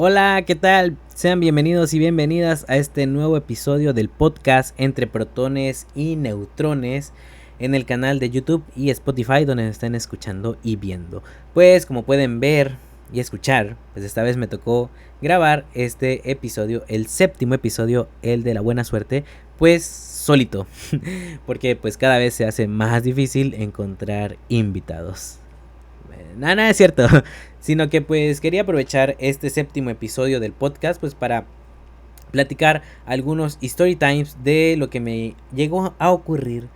Hola, ¿qué tal? Sean bienvenidos y bienvenidas a este nuevo episodio del podcast Entre Protones y Neutrones en el canal de YouTube y Spotify donde me están escuchando y viendo. Pues como pueden ver y escuchar, pues esta vez me tocó grabar este episodio, el séptimo episodio, el de la buena suerte, pues solito, porque pues cada vez se hace más difícil encontrar invitados. Nada, es cierto. Sino que pues quería aprovechar este séptimo episodio del podcast pues para platicar algunos story times de lo que me llegó a ocurrir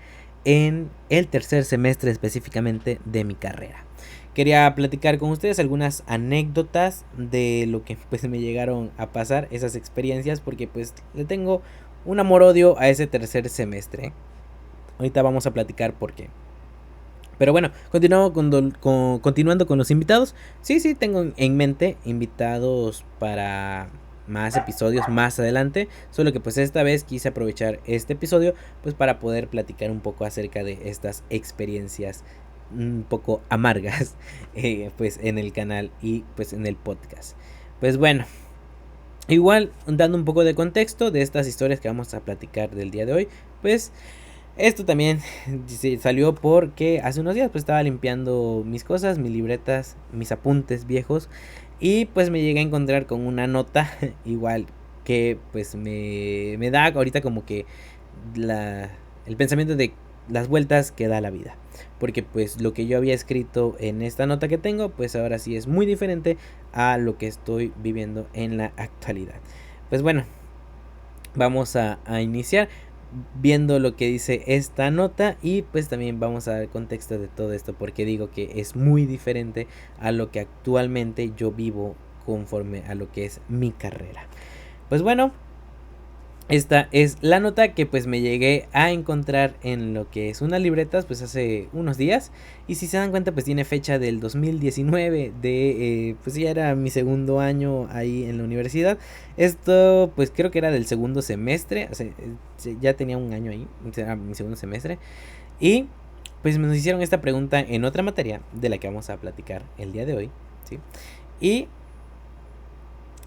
en el tercer semestre específicamente de mi carrera. Quería platicar con ustedes algunas anécdotas de lo que pues me llegaron a pasar, esas experiencias, porque pues le tengo un amor-odio a ese tercer semestre. Ahorita vamos a platicar por qué. Pero bueno, continuando con los invitados. Sí, tengo en mente invitados para más episodios más adelante. Solo que pues esta vez quise aprovechar este episodio pues para poder platicar un poco acerca de estas experiencias un poco amargas pues en el canal y pues en el podcast. Pues bueno, igual dando un poco de contexto de estas historias que vamos a platicar del día de hoy, pues esto también salió porque hace unos días pues estaba limpiando mis cosas, mis libretas, mis apuntes viejos y pues me llegué a encontrar con una nota igual que pues me da ahorita como que el pensamiento de las vueltas que da la vida. Porque pues lo que yo había escrito en esta nota que tengo pues ahora sí es muy diferente a lo que estoy viviendo en la actualidad. Pues bueno, vamos a iniciar viendo lo que dice esta nota y pues también vamos a dar contexto de todo esto porque digo que es muy diferente a lo que actualmente yo vivo conforme a lo que es mi carrera. Pues bueno, esta es la nota que pues me llegué a encontrar en lo que es unas libretas pues hace unos días. Y si se dan cuenta pues tiene fecha del 2019 de pues ya era mi segundo año ahí en la universidad. Esto pues creo que era del segundo semestre, o sea, ya tenía un año ahí, era mi segundo semestre. Y pues nos hicieron esta pregunta en otra materia de la que vamos a platicar el día de hoy, ¿sí? Y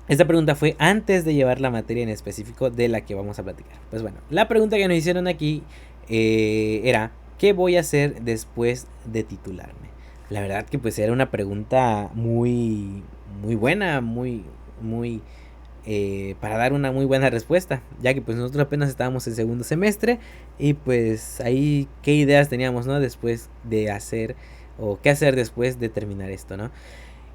esta pregunta fue antes de llevar la materia en específico de la que vamos a platicar. Pues bueno, la pregunta que nos hicieron aquí era, ¿qué voy a hacer después de titularme? La verdad que pues era una pregunta muy buena, muy para dar una muy buena respuesta, ya que pues nosotros apenas estábamos en segundo semestre y pues ahí qué ideas teníamos, ¿no? Después de hacer o qué hacer después de terminar esto, ¿no?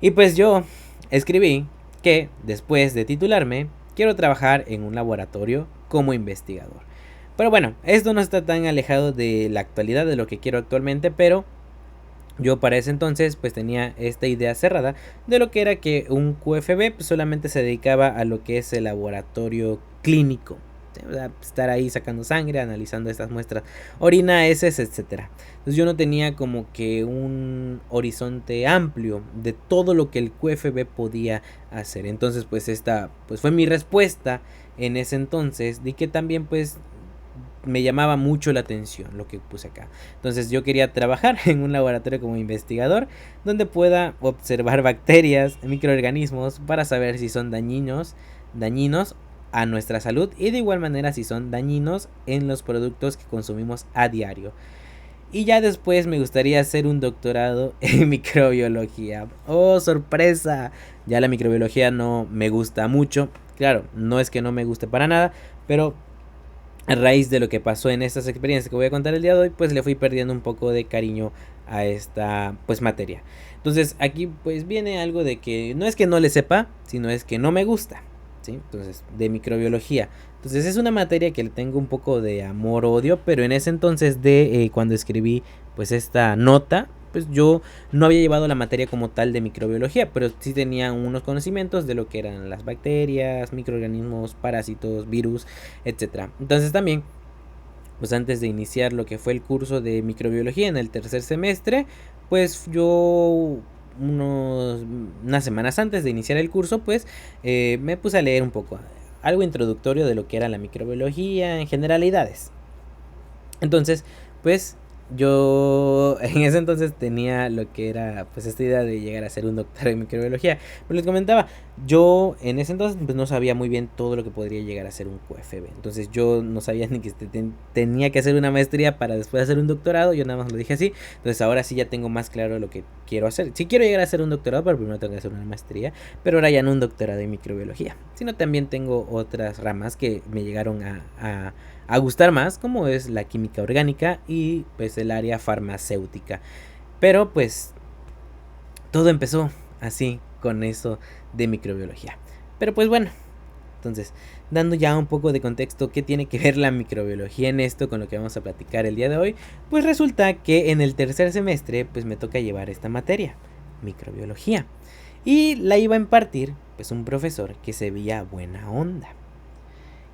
Y pues yo escribí que después de titularme quiero trabajar en un laboratorio como investigador. Pero bueno, esto no está tan alejado de la actualidad de lo que quiero actualmente, pero yo para ese entonces pues tenía esta idea cerrada de lo que era que un QFB pues, solamente se dedicaba a lo que es el laboratorio clínico. O sea, estar ahí sacando sangre, analizando estas muestras, orina, heces, etcétera. Entonces yo no tenía como que un horizonte amplio de todo lo que el QFB podía hacer. Entonces pues esta pues fue mi respuesta en ese entonces, de que también pues me llamaba mucho la atención lo que puse acá. Entonces yo quería trabajar en un laboratorio como investigador donde pueda observar bacterias, microorganismos para saber si son dañinos a nuestra salud y de igual manera si son dañinos en los productos que consumimos a diario. Y ya después me gustaría hacer un doctorado en microbiología. ¡Oh, sorpresa! Ya la microbiología no me gusta mucho. Claro, no es que no me guste para nada, pero a raíz de lo que pasó en estas experiencias que voy a contar el día de hoy, pues le fui perdiendo un poco de cariño a esta pues materia. Entonces aquí pues viene algo de que no es que no le sepa, sino es que no me gusta, ¿sí? Entonces, de microbiología. Entonces es una materia que le tengo un poco de amor-odio, pero en ese entonces de cuando escribí pues esta nota, pues yo no había llevado la materia como tal de microbiología, pero sí tenía unos conocimientos de lo que eran las bacterias, microorganismos, parásitos, virus, etcétera. Entonces también, pues antes de iniciar lo que fue el curso de microbiología en el tercer semestre, pues yo unas semanas antes de iniciar el curso, pues me puse a leer un poco, algo introductorio de lo que era la microbiología en generalidades. Entonces, pues yo en ese entonces tenía lo que era pues esta idea de llegar a ser un doctor en microbiología. Pero les comentaba, yo en ese entonces pues no sabía muy bien todo lo que podría llegar a ser un QFB. Entonces yo no sabía ni que tenía que hacer una maestría para después hacer un doctorado. Yo nada más lo dije así. Entonces ahora sí ya tengo más claro lo que quiero hacer. Sí quiero llegar a hacer un doctorado, pero primero tengo que hacer una maestría. Pero ahora ya no un doctorado en microbiología, sino también tengo otras ramas que me llegaron a gustar más, como es la química orgánica y pues el área farmacéutica. Pero pues todo empezó así con eso de microbiología. Pero pues bueno, entonces, dando ya un poco de contexto, ¿qué tiene que ver la microbiología en esto con lo que vamos a platicar el día de hoy? Pues resulta que en el tercer semestre pues me toca llevar esta materia, microbiología. Y la iba a impartir pues un profesor que se veía buena onda,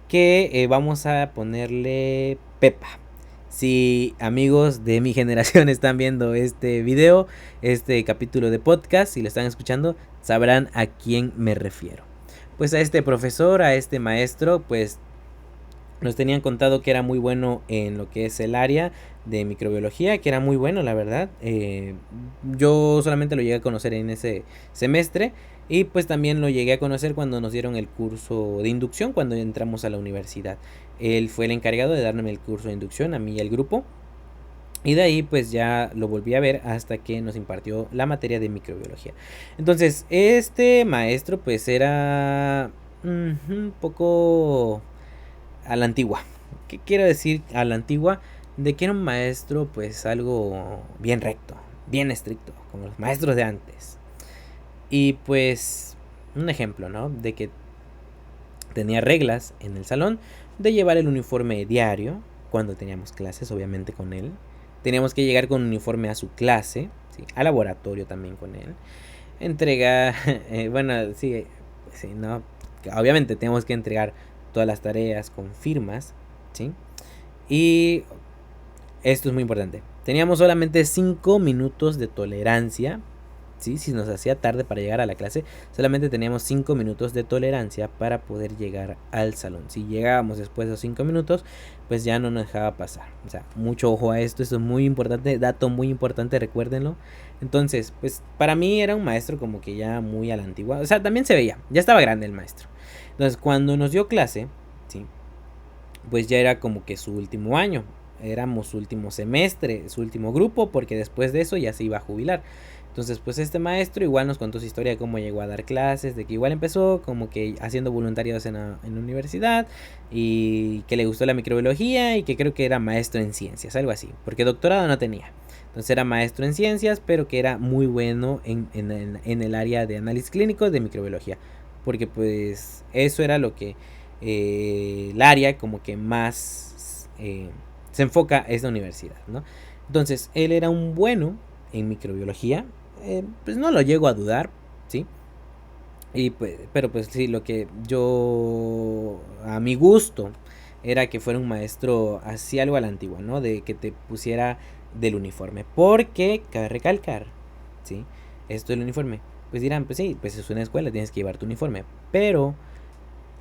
que vamos a ponerle Pepa. Si amigos de mi generación están viendo este video, este capítulo de podcast, si lo están escuchando, sabrán a quién me refiero. Pues a este profesor, a este maestro, pues nos tenían contado que era muy bueno en lo que es el área de microbiología, que era muy bueno, la verdad. Yo solamente lo llegué a conocer en ese semestre y pues también lo llegué a conocer cuando nos dieron el curso de inducción, cuando entramos a la universidad. Él fue el encargado de darme el curso de inducción, a mí y al grupo. Y de ahí pues ya lo volví a ver hasta que nos impartió la materia de microbiología. Entonces, este maestro pues era un poco a la antigua. ¿Qué quiero decir a la antigua? De que era un maestro pues algo bien recto, bien estricto, como los maestros de antes. Y pues un ejemplo, ¿no? De que tenía reglas en el salón de llevar el uniforme diario cuando teníamos clases, obviamente con él. Teníamos que llegar con uniforme a su clase, ¿sí? Al laboratorio también con él. Entregar, bueno, sí, sí, no. Obviamente tenemos que entregar todas las tareas con firmas, ¿sí? Y esto es muy importante. Teníamos solamente 5 minutos de tolerancia, ¿sí? Si nos hacía tarde para llegar a la clase, solamente teníamos 5 minutos de tolerancia para poder llegar al salón. Si llegábamos después de los 5 minutos, pues ya no nos dejaba pasar. O sea, mucho ojo a esto es muy importante, dato muy importante, recuérdenlo. Entonces, pues para mí era un maestro como que ya muy a la antigua. O sea, también se veía, ya estaba grande el maestro. Entonces, cuando nos dio clase, ¿sí? Pues ya era como que su último año. Éramos su último semestre, su último grupo, porque después de eso ya se iba a jubilar. Entonces, pues este maestro igual nos contó su historia de cómo llegó a dar clases, de que igual empezó como que haciendo voluntariados en la universidad y que le gustó la microbiología y que creo que era maestro en ciencias, algo así, porque doctorado no tenía. Entonces era maestro en ciencias, pero que era muy bueno en el área de análisis clínico de microbiología, porque pues eso era lo que el área como que más se enfoca a esta universidad, ¿no? Entonces él era un bueno en microbiología, pues no lo llego a dudar, ¿sí? Y pues, pero pues sí, lo que yo, a mi gusto, era que fuera un maestro así algo a la antigua, ¿no? De que te pusiera del uniforme. Porque, cabe recalcar, ¿sí? Esto del uniforme. Pues dirán, pues sí, pues es una escuela, tienes que llevar tu uniforme. Pero,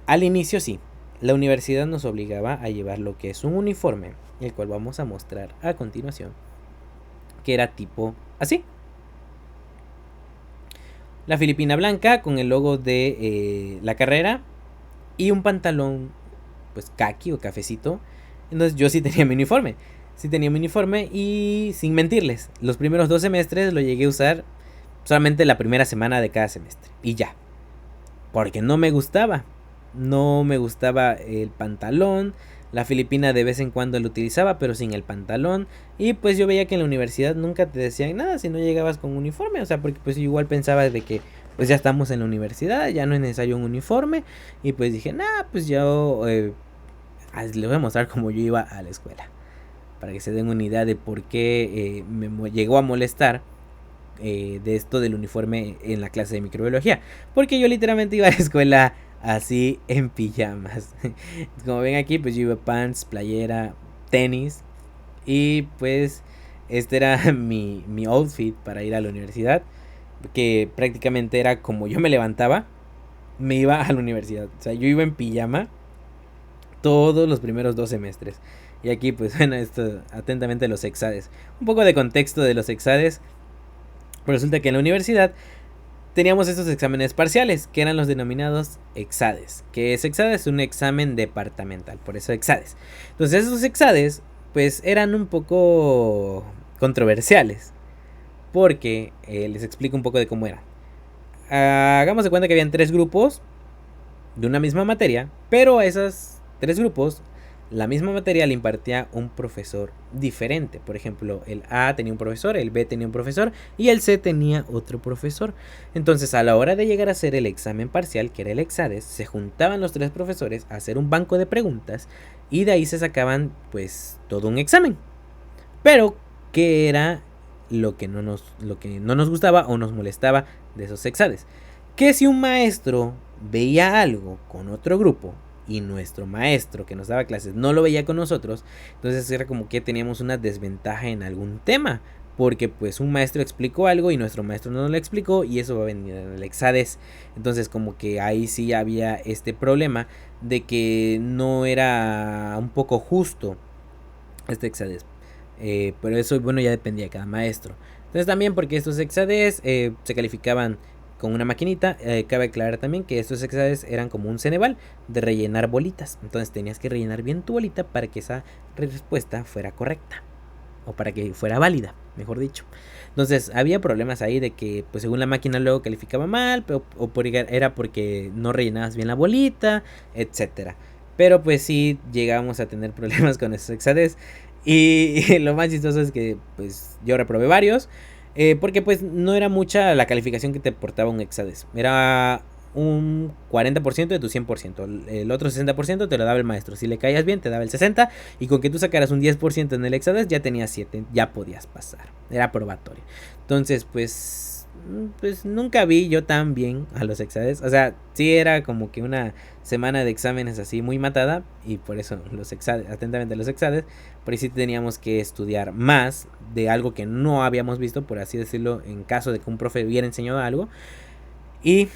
al inicio sí, la universidad nos obligaba a llevar lo que es un uniforme, el cual vamos a mostrar a continuación, que era tipo así. La filipina blanca con el logo de la carrera y un pantalón pues caqui o cafecito. Entonces yo sí tenía mi uniforme. Sí tenía mi uniforme y sin mentirles, los primeros 2 semestres lo llegué a usar solamente la primera semana de cada semestre. Y ya. Porque no me gustaba. No me gustaba el pantalón. La filipina de vez en cuando lo utilizaba, pero sin el pantalón. Y pues yo veía que en la universidad nunca te decían nada si no llegabas con uniforme. O sea, porque pues yo igual pensaba de que pues ya estamos en la universidad, ya no es necesario un uniforme. Y pues dije, nah, pues yo les voy a mostrar cómo yo iba a la escuela. Para que se den una idea de por qué me llegó a molestar de esto del uniforme en la clase de microbiología. Porque yo literalmente iba a la escuela así en pijamas. Como ven aquí, pues yo iba pants, playera, tenis. Y pues este era mi outfit para ir a la universidad. Que prácticamente era como yo me levantaba, me iba a la universidad. O sea, yo iba en pijama todos los primeros 2 semestres. Y aquí pues bueno, esto atentamente los exades. Un poco de contexto de los exades. Pues resulta que en la universidad teníamos estos exámenes parciales, que eran los denominados exades. Que es exades, un examen departamental, por eso exades. Entonces esos exades pues eran un poco controversiales, porque les explico un poco de cómo era. Hagamos de cuenta que habían 3 grupos de una misma materia, pero a esos 3 grupos la misma materia le impartía un profesor diferente. Por ejemplo, el A tenía un profesor, el B tenía un profesor y el C tenía otro profesor. Entonces, a la hora de llegar a hacer el examen parcial, que era el exades, se juntaban los 3 profesores a hacer un banco de preguntas y de ahí se sacaban pues todo un examen. Pero, ¿qué era lo que no nos gustaba o nos molestaba de esos exades? Que si un maestro veía algo con otro grupo y nuestro maestro que nos daba clases no lo veía con nosotros, entonces era como que teníamos una desventaja en algún tema, porque pues un maestro explicó algo y nuestro maestro no lo explicó y eso va a venir en el exades. Entonces como que ahí sí había este problema de que no era un poco justo este exades. Pero eso, bueno, ya dependía de cada maestro. Entonces también porque estos exades se calificaban con una maquinita. Cabe aclarar también que estos exades eran como un Ceneval de rellenar bolitas. Entonces tenías que rellenar bien tu bolita para que esa respuesta fuera correcta. O para que fuera válida, mejor dicho. Entonces había problemas ahí de que pues según la máquina luego calificaba mal. Era porque no rellenabas bien la bolita, etcétera. Pero pues sí llegamos a tener problemas con esos exades. Y lo más chistoso es que pues yo reprobé varios. Porque pues no era mucha la calificación que te aportaba un exades. Era un 40% de tu 100%. El otro 60% te lo daba el maestro. Si le caías bien, te daba el 60%. Y con que tú sacaras un 10% en el exades, ya tenías 7. Ya podías pasar. Era probatorio. Entonces, pues nunca vi yo tan bien a los exades. O sea, sí era como que una semana de exámenes así muy matada. Y por eso los exades, atentamente los exades. Por ahí sí teníamos que estudiar más de algo que no habíamos visto, por así decirlo, en caso de que un profe hubiera enseñado algo. Y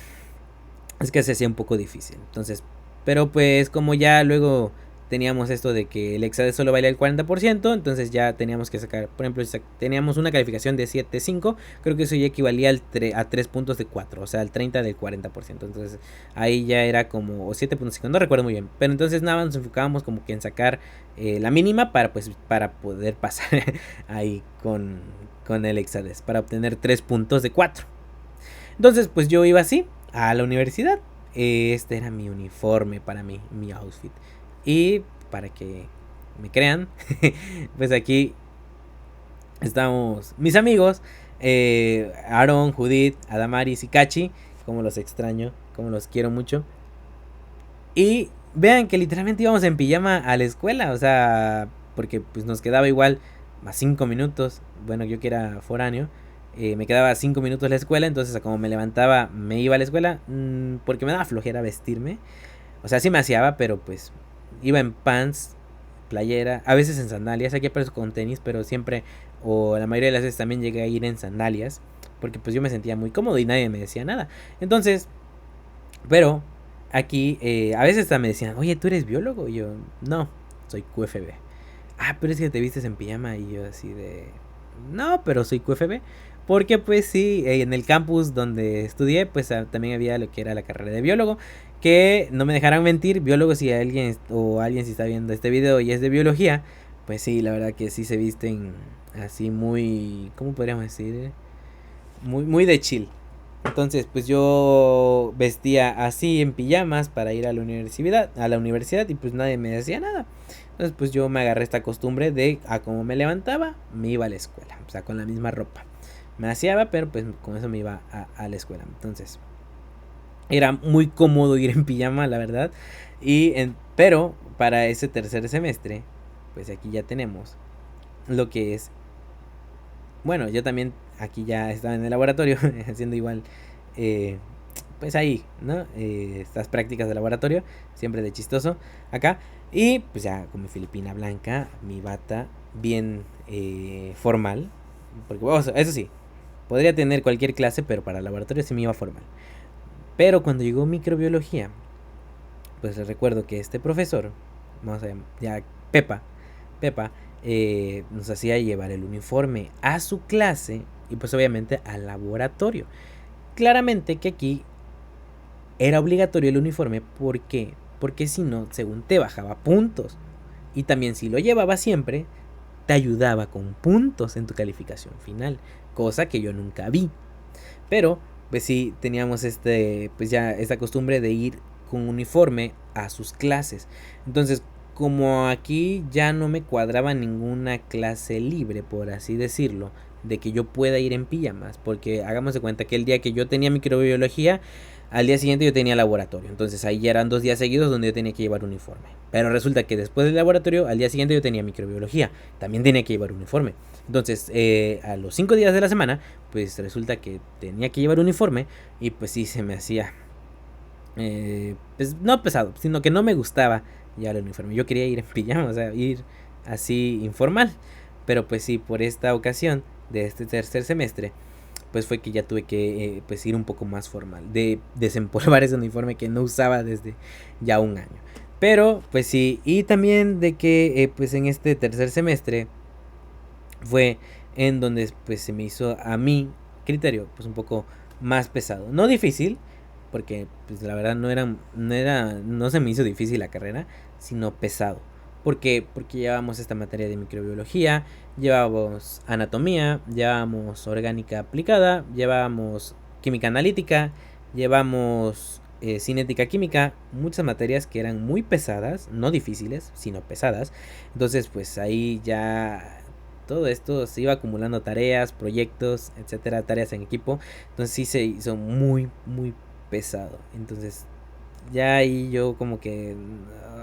es que se hacía un poco difícil. Entonces, pero pues como ya luego teníamos esto de que el exades solo valía el 40%, entonces ya teníamos que sacar, por ejemplo, si teníamos una calificación de 7.5, creo que eso ya equivalía a 3 puntos de 4, o sea, al 30 del 40%. Entonces ahí ya era como, o 7.5, no recuerdo muy bien. Pero entonces nada, nos enfocábamos como que en sacar la mínima para poder pasar ahí con el exades, para obtener 3 puntos de 4. Entonces pues yo iba así a la universidad. Este era mi uniforme para mí, mi outfit. Y para que me crean, pues aquí estamos mis amigos, Aaron, Judith, Adamaris y Kachi. Como los extraño, como los quiero mucho. Y vean que literalmente íbamos en pijama a la escuela, o sea, porque pues nos quedaba igual más 5 minutos. Bueno, yo que era foráneo, me quedaba 5 minutos la escuela, entonces como me levantaba, me iba a la escuela, porque me daba flojera vestirme. O sea, sí me aseaba, pero pues iba en pants, playera, a veces en sandalias, aquí aparezco con tenis, pero siempre, o la mayoría de las veces también llegué a ir en sandalias, porque pues yo me sentía muy cómodo y nadie me decía nada. Entonces, pero aquí a veces hasta me decían, oye, ¿tú eres biólogo? Y yo, no, soy QFB. Ah, pero es que te vistes en pijama. Y yo así de, no, pero soy QFB. Porque pues sí, en el campus donde estudié, pues también había lo que era la carrera de biólogo. Que no me dejarán mentir, biólogo, si alguien o alguien si está viendo este video y es de biología, pues sí, la verdad que sí se visten así muy, ¿cómo podríamos decir? Muy de chill. Entonces, pues yo vestía así en pijamas para ir a la universidad y pues nadie me decía nada. Entonces, pues yo me agarré esta costumbre de a como me levantaba, me iba a la escuela, o sea, con la misma ropa. Me aseaba, pero pues con eso me iba a la escuela. Entonces, era muy cómodo ir en pijama, la verdad. Pero para ese tercer semestre, pues aquí ya tenemos lo que es, bueno, yo también aquí ya estaba en el laboratorio haciendo igual, eh, pues ahí, ¿no? Estas prácticas de laboratorio, siempre de chistoso acá. Y pues ya con mi filipina blanca, mi bata bien formal. Porque, bueno, eso sí, podría tener cualquier clase, pero para el laboratorio sí me iba formal. Pero cuando llegó microbiología, pues les recuerdo que este profesor, vamos a ver, ya Pepa, Pepa nos hacía llevar el uniforme a su clase y pues obviamente al laboratorio. Claramente que aquí era obligatorio el uniforme. ¿Por qué? Porque si no, según te bajaba puntos. Y también si lo llevaba siempre, te ayudaba con puntos en tu calificación final. Cosa que yo nunca vi. Pero, pues sí, teníamos pues ya esta costumbre de ir con uniforme a sus clases. Entonces, como aquí ya no me cuadraba ninguna clase libre, por así decirlo, de que yo pueda ir en pijamas, porque hagamos de cuenta que el día que yo tenía microbiología, al día siguiente yo tenía laboratorio. Entonces ahí ya eran 2 días seguidos donde yo tenía que llevar uniforme. Pero resulta que después del laboratorio, al día siguiente yo tenía microbiología. También tenía que llevar uniforme. Entonces, a los 5 días de la semana, pues resulta que tenía que llevar uniforme. Y pues sí, se me hacía, pues no pesado, sino que no me gustaba llevar el uniforme. Yo quería ir en pijama, o sea, ir así informal. Pero pues sí, por esta ocasión de este tercer semestre, pues fue que ya tuve que pues ir un poco más formal, de desempolvar ese uniforme que no usaba desde ya un año. Pero pues sí, y también de que pues en este tercer semestre fue en donde pues se me hizo a mi criterio pues un poco más pesado, no difícil, porque pues la verdad no se me hizo difícil la carrera, sino pesado. Porque llevábamos esta materia de microbiología, llevábamos anatomía, llevábamos orgánica aplicada, llevábamos química analítica, llevamos cinética química, muchas materias que eran muy pesadas, no difíciles, sino pesadas. Entonces pues ahí ya todo esto se iba acumulando tareas, proyectos, etcétera, tareas en equipo. Entonces sí se hizo muy, muy pesado. Entonces ya ahí yo como que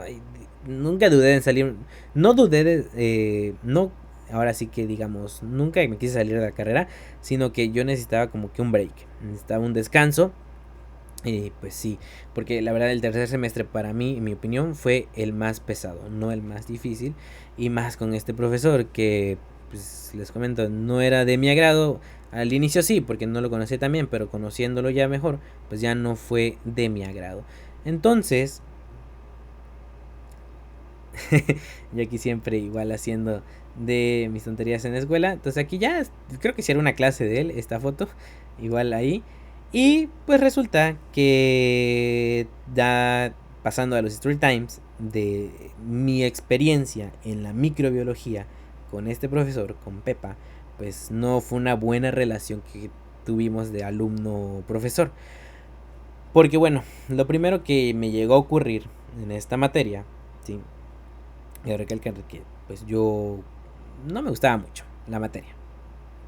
ay, nunca dudé en salir. No dudé no, ahora sí que digamos, nunca me quise salir de la carrera, sino que yo necesitaba como que un break. Necesitaba un descanso. Y pues sí, porque la verdad el tercer semestre para mí, en mi opinión, fue el más pesado, no el más difícil. Y más con este profesor que, pues les comento, no era de mi agrado. Al inicio sí, porque no lo conocí tan bien, pero conociéndolo ya mejor, pues ya no fue de mi agrado. Entonces, yo aquí siempre igual haciendo de mis tonterías en la escuela. Entonces aquí ya creo que si era una clase de él, esta foto, igual ahí. Y pues resulta que ya pasando a los Street Times de mi experiencia en la microbiología con este profesor, con Pepa, pues no fue una buena relación que tuvimos de alumno-profesor. Porque bueno, lo primero que me llegó a ocurrir en esta materia, ¿sí? Y recalcar que pues yo no me gustaba mucho la materia.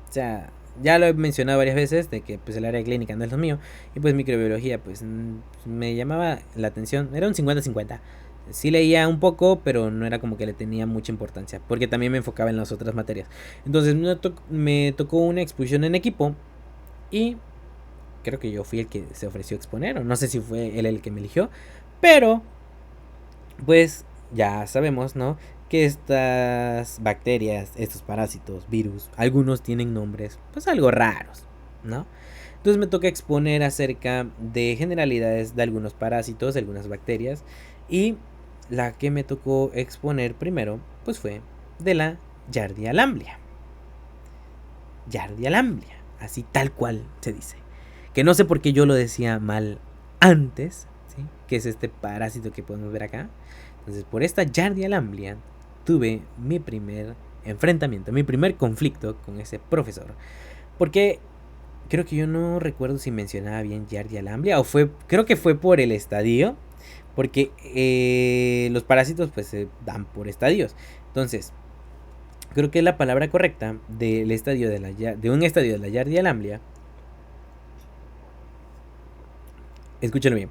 O sea, ya lo he mencionado varias veces de que pues el área clínica no es lo mío y pues microbiología pues me llamaba la atención, era un 50-50. Sí leía un poco, pero no era como que le tenía mucha importancia, porque también me enfocaba en las otras materias. Entonces me tocó una exposición en equipo y creo que yo fui el que se ofreció a exponer, o no sé si fue él el que me eligió, pero pues ya sabemos, ¿no? Que estas bacterias, estos parásitos, virus, algunos tienen nombres, pues algo raros, ¿no? Entonces me toca exponer acerca de generalidades de algunos parásitos, de algunas bacterias, y la que me tocó exponer primero, pues fue de la Giardia lamblia. Giardia lamblia, así tal cual se dice. Que no sé por qué yo lo decía mal antes, ¿sí? Que es este parásito que podemos ver acá. Entonces, por esta Giardia lamblia tuve mi primer enfrentamiento, mi primer conflicto con ese profesor. Porque creo que yo no recuerdo si mencionaba bien Giardia lamblia o creo que fue por el estadio. Porque los parásitos pues se dan por estadios. Entonces, creo que la palabra correcta del estadio de un estadio de la Giardia lamblia, escúchalo bien,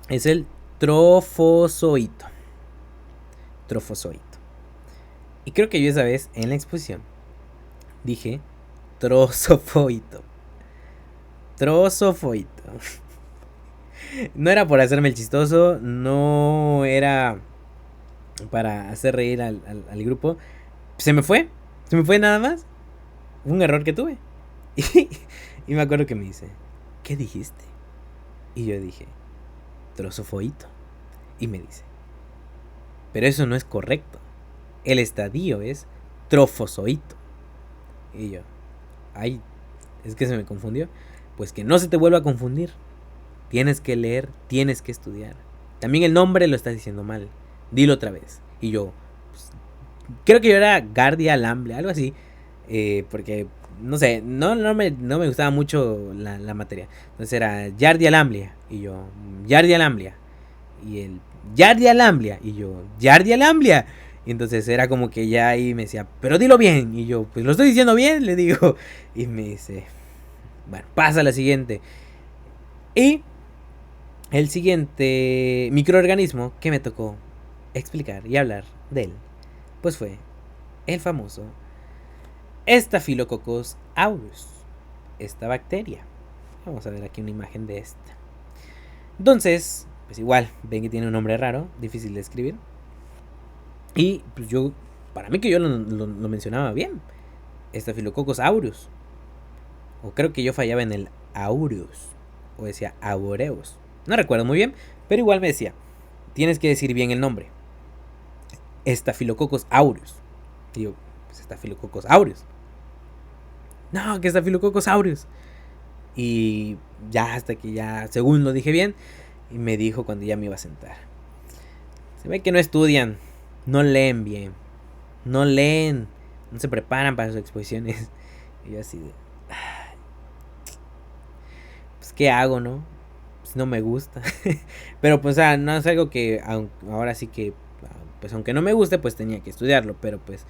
es el trofozoito. Trofozoito. Y creo que yo esa vez en la exposición dije trozofoito. Trozofoito. No era por hacerme el chistoso, no era para hacer reír al grupo. Se me fue nada más. Fue un error que tuve. Y me acuerdo que me dice, ¿qué dijiste? Y yo dije, trozofoito. Y me dice, pero eso no es correcto. el estadio es trofozoito. Y yo, ay, es que se me confundió. Pues que no se te vuelva a confundir. Tienes que leer, tienes que estudiar. También el nombre lo estás diciendo mal. Dilo otra vez. Y yo, pues, creo que yo era Gardia Lamblia, algo así. Porque, no sé, no me gustaba mucho la materia. Entonces era Yardia Lamblia. Y yo, Yardia Lamblia. Y él, Yardia Lamblia. Y yo, Yardia Lamblia. Y entonces era como que ya ahí me decía, pero dilo bien. Y yo, pues lo estoy diciendo bien, le digo. Y me dice, bueno, pasa a la siguiente. Y el siguiente microorganismo que me tocó explicar y hablar de él, pues fue el famoso Staphylococcus aureus, esta bacteria. Vamos a ver aquí una imagen de esta. Entonces, pues igual, ven que tiene un nombre raro, difícil de escribir. Y pues yo, para mí que yo lo mencionaba bien, Staphylococcus aureus. O creo que yo fallaba en el aureus, o decía aureus. No recuerdo muy bien, pero igual me decía, tienes que decir bien el nombre. Staphylococcus aureus. Y yo, pues Staphylococcus aureus. No, que Staphylococcus aureus. Y ya hasta que ya, según lo dije bien, y me dijo cuando ya me iba a sentar. Se ve que no estudian, no leen bien, no leen, no se preparan para sus exposiciones. Y yo así de, pues ¿qué hago, no? Pues no me gusta. Pero pues no es algo que ahora sí que, pues aunque no me guste, pues tenía que estudiarlo. Pero pues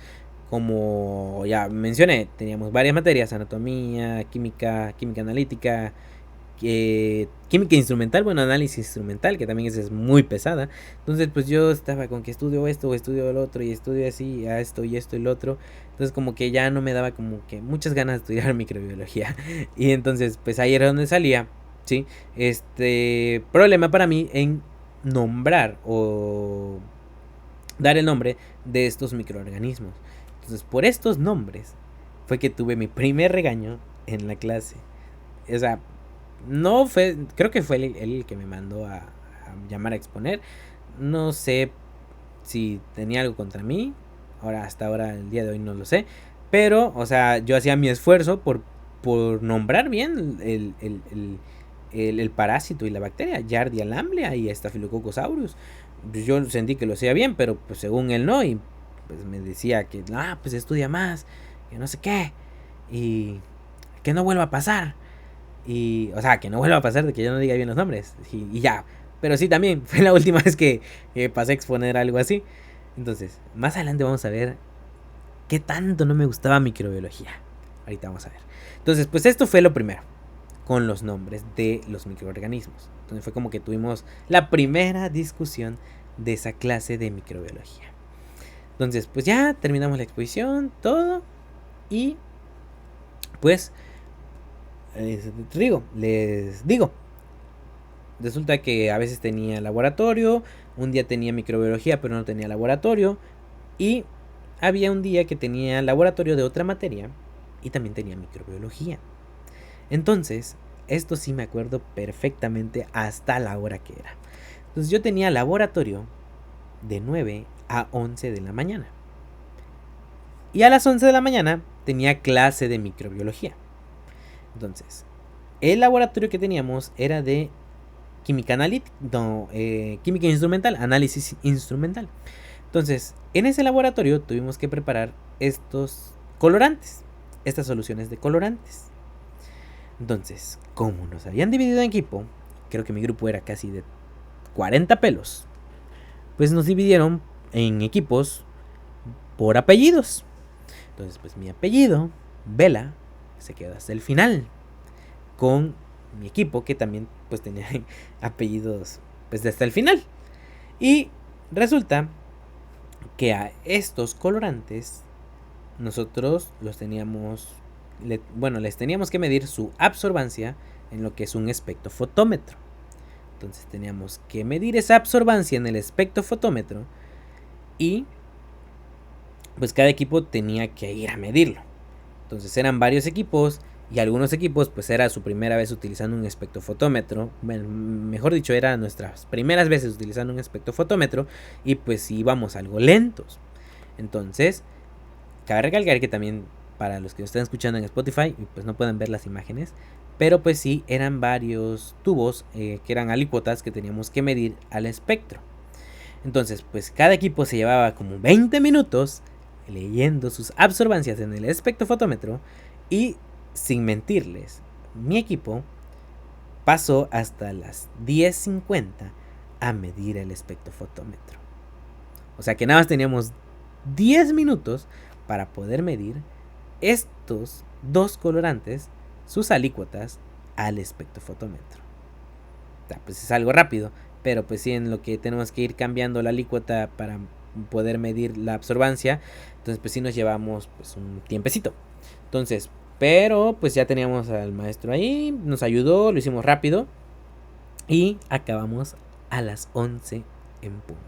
como ya mencioné, teníamos varias materias: anatomía, química analítica, química instrumental, bueno, análisis instrumental, que también es muy pesada. Entonces pues yo estaba con que estudio esto o estudio lo otro y estudio así, a esto y esto y lo otro. Entonces como que ya no me daba como que muchas ganas de estudiar microbiología. Y entonces pues ahí era donde salía, ¿sí? Este problema para mí en nombrar o dar el nombre de estos microorganismos. Entonces por estos nombres fue que tuve mi primer regaño en la clase. O sea, no fue, creo que fue él el que me mandó a llamar a exponer. No sé si tenía algo contra mí. Hasta ahora, el día de hoy no lo sé. Pero, o sea, yo hacía mi esfuerzo por nombrar bien el parásito y la bacteria, Yardia Lamblia y Staphylococcus aureus. Yo sentí que lo hacía bien, pero pues según él no. Y pues me decía que, pues estudia más, que no sé qué. Y que no vuelva a pasar. Y, o sea, que no vuelva a pasar de que yo no diga bien los nombres. Y ya. Pero sí, también fue la última vez que pasé a exponer algo así. Entonces, más adelante vamos a ver qué tanto no me gustaba microbiología. Ahorita vamos a ver. Entonces, pues esto fue lo primero, con los nombres de los microorganismos. Entonces fue como que tuvimos la primera discusión de esa clase de microbiología. Entonces, pues ya terminamos la exposición, todo. Y pues les digo, resulta que a veces tenía laboratorio, un día tenía microbiología pero no tenía laboratorio, y había un día que tenía laboratorio de otra materia y también tenía microbiología. Entonces, esto sí me acuerdo perfectamente hasta la hora que era. Entonces yo tenía laboratorio de 9 a 11 de la mañana. Y a las 11 de la mañana tenía clase de microbiología. Entonces, el laboratorio que teníamos era de química analítica, química instrumental, análisis instrumental. Entonces, en ese laboratorio tuvimos que preparar estos colorantes, estas soluciones de colorantes. Entonces, como nos habían dividido en equipo, creo que mi grupo era casi de 40 pelos, pues nos dividieron en equipos por apellidos. Entonces, pues mi apellido, Vela, se quedó hasta el final, con mi equipo que también pues tenía apellidos pues de hasta el final. Y resulta que a estos colorantes nosotros los teníamos, les teníamos que medir su absorbancia en lo que es un espectrofotómetro. Entonces teníamos que medir esa absorbancia en el espectrofotómetro y pues cada equipo tenía que ir a medirlo. Entonces eran varios equipos y algunos equipos pues era su primera vez utilizando un espectrofotómetro. Bueno, mejor dicho, eran nuestras primeras veces utilizando un espectrofotómetro y pues íbamos algo lentos. Entonces, cabe recalcar que también para los que están escuchando en Spotify, pues no pueden ver las imágenes, pero pues sí, eran varios tubos que eran alícuotas que teníamos que medir al espectro. Entonces, pues cada equipo se llevaba como 20 minutos leyendo sus absorbancias en el espectrofotómetro y, sin mentirles, mi equipo pasó hasta las 10:50 a medir el espectrofotómetro. O sea que nada más teníamos 10 minutos para poder medir estos dos colorantes, sus alícuotas, al espectrofotómetro. O sea, pues es algo rápido, pero pues sí, en lo que tenemos que ir cambiando la alícuota para poder medir la absorbancia, entonces pues sí nos llevamos pues un tiempecito. Entonces, pero pues ya teníamos al maestro ahí, nos ayudó, lo hicimos rápido y acabamos a las 11 en punto.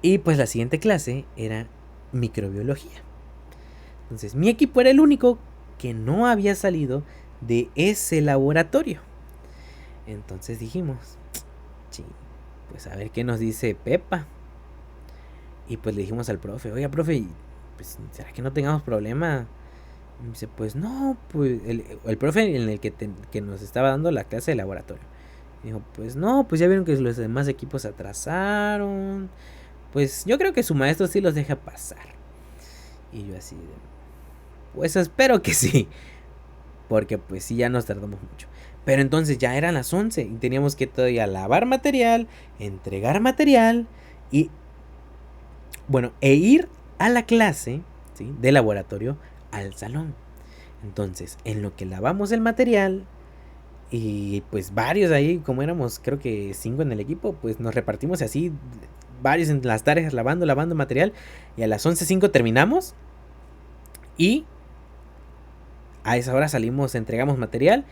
Y pues la siguiente clase era microbiología. Entonces mi equipo era el único que no había salido de ese laboratorio. Entonces dijimos, pues a ver qué nos dice Pepa. Y pues le dijimos al profe, oiga profe, pues, ¿será que no tengamos problema? Y dice, pues no, pues el profe en el que nos estaba dando la clase de laboratorio. Dijo, pues no, pues ya vieron que los demás equipos se atrasaron. Pues yo creo que su maestro sí los deja pasar. Y yo así, pues espero que sí. Porque pues sí, ya nos tardamos mucho. Pero entonces ya eran las 11 y teníamos que todavía lavar material, entregar material y, bueno, e ir a la clase, ¿sí?, de laboratorio al salón. Entonces, en lo que lavamos el material y pues varios ahí, como éramos creo que 5 en el equipo, pues nos repartimos así varios en las tareas lavando material y a las 11:05 terminamos y a esa hora salimos, entregamos material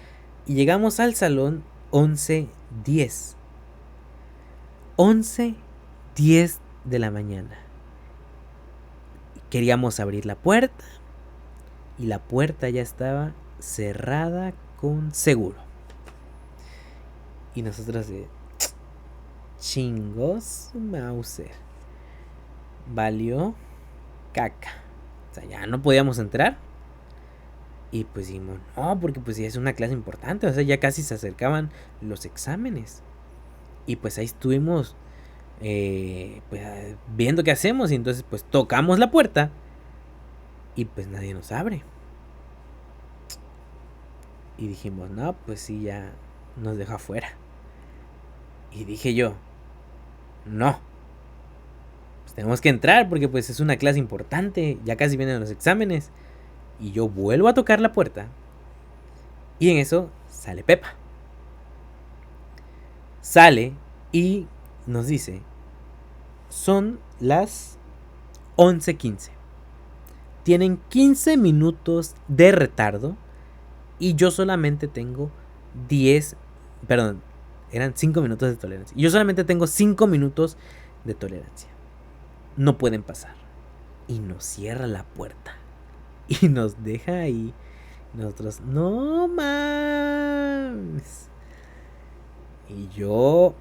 y llegamos al salón 11:10. 11:10 de la mañana. Queríamos abrir la puerta y la puerta ya estaba cerrada con seguro. Y nosotros de chingos Mauser. Valió caca. O sea, ya no podíamos entrar. Y pues dijimos, no, porque pues ya es una clase importante. O sea, ya casi se acercaban los exámenes. Y pues ahí estuvimos pues viendo qué hacemos. Y entonces pues tocamos la puerta. Y pues nadie nos abre. Y dijimos, no, pues sí, ya nos dejó afuera. Y dije yo, no, pues tenemos que entrar porque pues es una clase importante. Ya casi vienen los exámenes. Y yo vuelvo a tocar la puerta. Y en eso sale Pepa. Sale y nos dice, son las 11:15. Tienen 15 minutos de retardo. Y yo solamente tengo 10... Perdón, eran 5 minutos de tolerancia. Y yo solamente tengo 5 minutos de tolerancia. No pueden pasar. Y nos cierra la puerta. Y nos deja ahí. Nosotros, no mames. Y yo,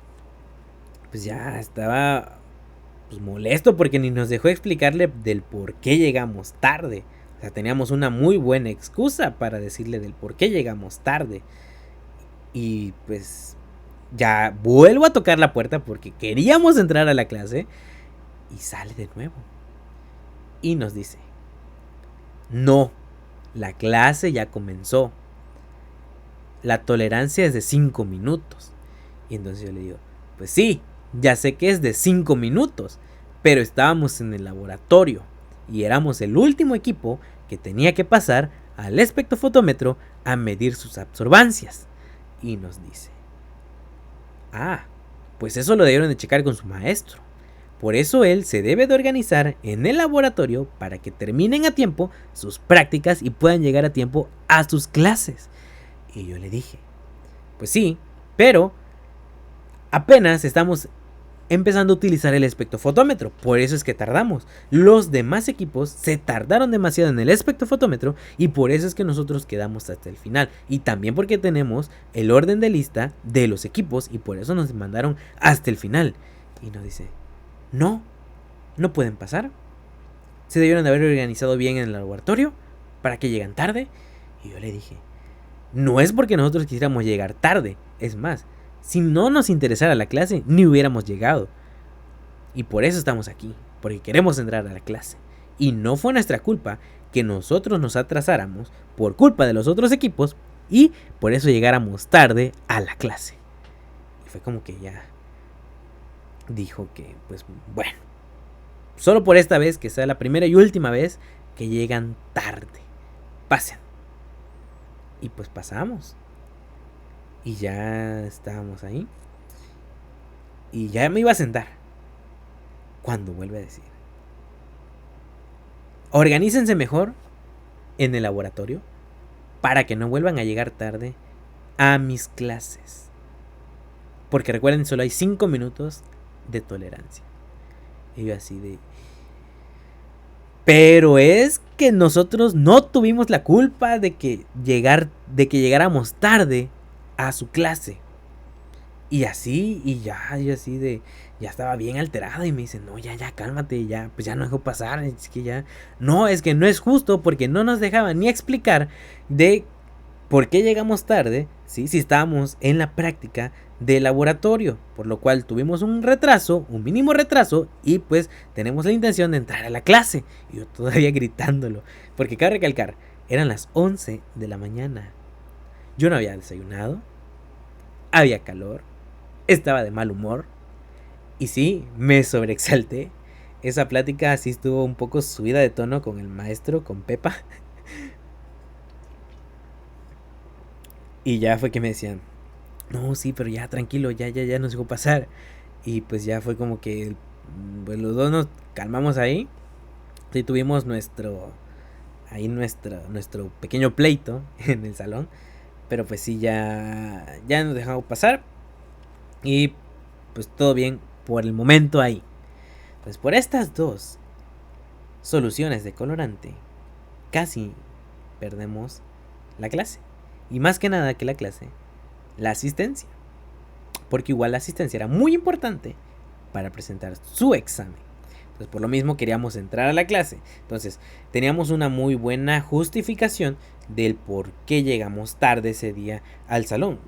pues ya estaba pues molesto porque ni nos dejó explicarle del por qué llegamos tarde. O sea, teníamos una muy buena excusa para decirle del por qué llegamos tarde. Y pues ya vuelvo a tocar la puerta porque queríamos entrar a la clase. Y sale de nuevo. Y nos dice, no, la clase ya comenzó. La tolerancia es de 5 minutos. Y entonces yo le digo, pues sí, ya sé que es de 5 minutos. Pero estábamos en el laboratorio. Y éramos el último equipo que tenía que pasar al espectrofotómetro a medir sus absorbancias. Y nos dice, pues eso lo debieron de checar con su maestro. Por eso él se debe de organizar en el laboratorio para que terminen a tiempo sus prácticas y puedan llegar a tiempo a sus clases. Y yo le dije, pues sí, pero apenas estamos empezando a utilizar el espectrofotómetro, por eso es que tardamos. Los demás equipos se tardaron demasiado en el espectrofotómetro y por eso es que nosotros quedamos hasta el final. Y también porque tenemos el orden de lista de los equipos y por eso nos mandaron hasta el final. Y nos dice, no, no pueden pasar. Se debieron de haber organizado bien en el laboratorio. ¿Para que llegan tarde? Y yo le dije, no es porque nosotros quisiéramos llegar tarde. Es más, si no nos interesara la clase, ni hubiéramos llegado. Y por eso estamos aquí, porque queremos entrar a la clase. Y no fue nuestra culpa que nosotros nos atrasáramos por culpa de los otros equipos y por eso llegáramos tarde a la clase. Y fue como que ya dijo que, pues bueno, solo por esta vez, que sea la primera y última vez que llegan tarde. Pasen. Y pues pasamos. Y ya estábamos ahí. Y ya me iba a sentar. Cuando vuelve a decir, organícense mejor en el laboratorio para que no vuelvan a llegar tarde a mis clases. Porque recuerden, solo hay 5 minutos de tolerancia. Y yo así de... Pero es que nosotros no tuvimos la culpa de que llegáramos tarde a su clase. Y así, y así de... Ya estaba bien alterada y me dice, no, ya, cálmate, ya, pues ya no dejó pasar, es que ya... No, es que no es justo porque no nos dejaban ni explicar de por qué llegamos tarde, ¿sí? Si estábamos en la práctica de laboratorio, por lo cual tuvimos un retraso, un mínimo retraso, y pues tenemos la intención de entrar a la clase. Y yo todavía gritándolo, porque cabe recalcar, eran las 11 de la mañana. Yo no había desayunado, había calor, estaba de mal humor, y sí, me sobreexalté. Esa plática sí estuvo un poco subida de tono con el maestro, con Pepa. Y ya fue que me decían, no, sí, pero ya tranquilo, ya nos dejó pasar. Y pues ya fue como que pues los dos nos calmamos ahí. Y tuvimos nuestro pequeño pleito en el salón. Pero pues sí, ya nos dejamos pasar. Y pues todo bien por el momento ahí. Pues por estas dos soluciones de colorante, casi perdemos la clase. Y más que nada que la clase, la asistencia. Porque igual la asistencia era muy importante para presentar su examen. Entonces por lo mismo queríamos entrar a la clase. Entonces teníamos una muy buena justificación del por qué llegamos tarde ese día al salón.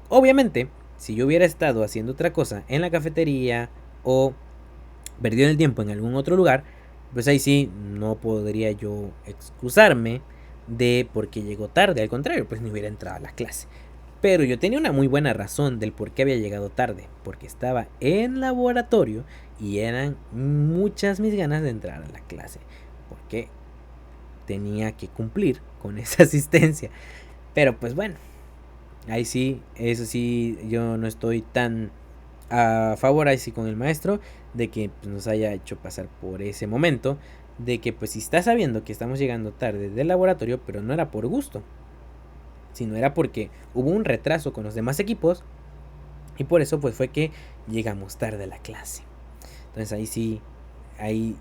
Obviamente, si yo hubiera estado haciendo otra cosa en la cafetería o perdido el tiempo en algún otro lugar, pues ahí sí no podría yo excusarme de por qué llegó tarde. Al contrario, pues no hubiera entrado a la clase. Pero yo tenía una muy buena razón del por qué había llegado tarde. Porque estaba en laboratorio y eran muchas mis ganas de entrar a la clase. Porque tenía que cumplir con esa asistencia. Pero pues bueno, ahí sí, eso sí, yo no estoy tan a favor ahí sí con el maestro de que pues, nos haya hecho pasar por ese momento. De que pues si está sabiendo que estamos llegando tarde del laboratorio, pero no era por gusto, sino era porque hubo un retraso con los demás equipos y por eso pues fue que llegamos tarde a la clase. Entonces ahí sí, ahí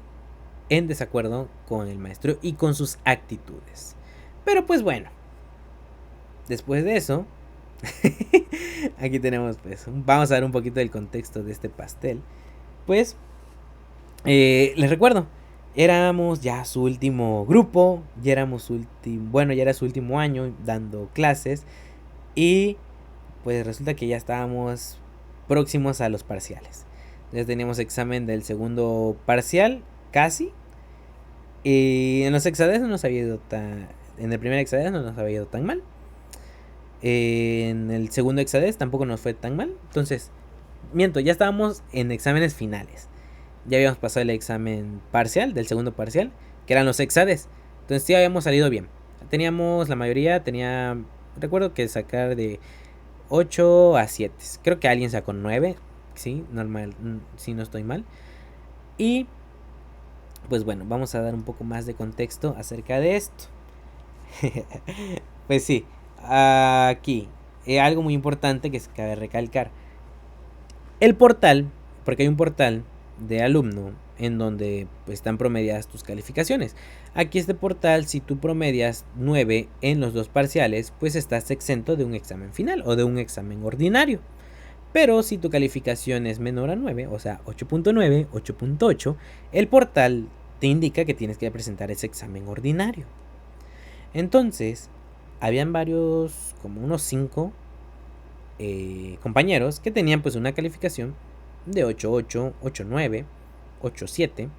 en desacuerdo con el maestro y con sus actitudes. Pero pues bueno, después de eso, aquí tenemos pues, vamos a dar un poquito del contexto de este pastel. Pues, les recuerdo, éramos ya su último grupo, ya era su último año dando clases y pues resulta que ya estábamos próximos a los parciales. Ya teníamos examen del segundo parcial, casi. Y en los exades no nos había ido en el primer exades no nos había ido tan mal. En el segundo exades tampoco nos fue tan mal. Entonces, miento, ya estábamos en exámenes finales. Ya habíamos pasado el examen parcial, del segundo parcial, que eran los exades. Entonces sí habíamos salido bien. Teníamos, la mayoría recuerdo que sacar de 8 a 7. Creo que alguien sacó 9, sí, normal, si no estoy mal. Y pues bueno, vamos a dar un poco más de contexto acerca de esto. Pues sí, aquí algo muy importante que cabe recalcar. El portal, porque hay un portal de alumno en donde pues, están promediadas tus calificaciones. Aquí este portal, si tú promedias 9 en los dos parciales, pues estás exento de un examen final o de un examen ordinario. Pero si tu calificación es menor a 9, o sea 8.9, 8.8, el portal te indica que tienes que presentar ese examen ordinario. Entonces, habían varios, como unos 5 compañeros que tenían pues una calificación de 8.8, 8.9, 8.7,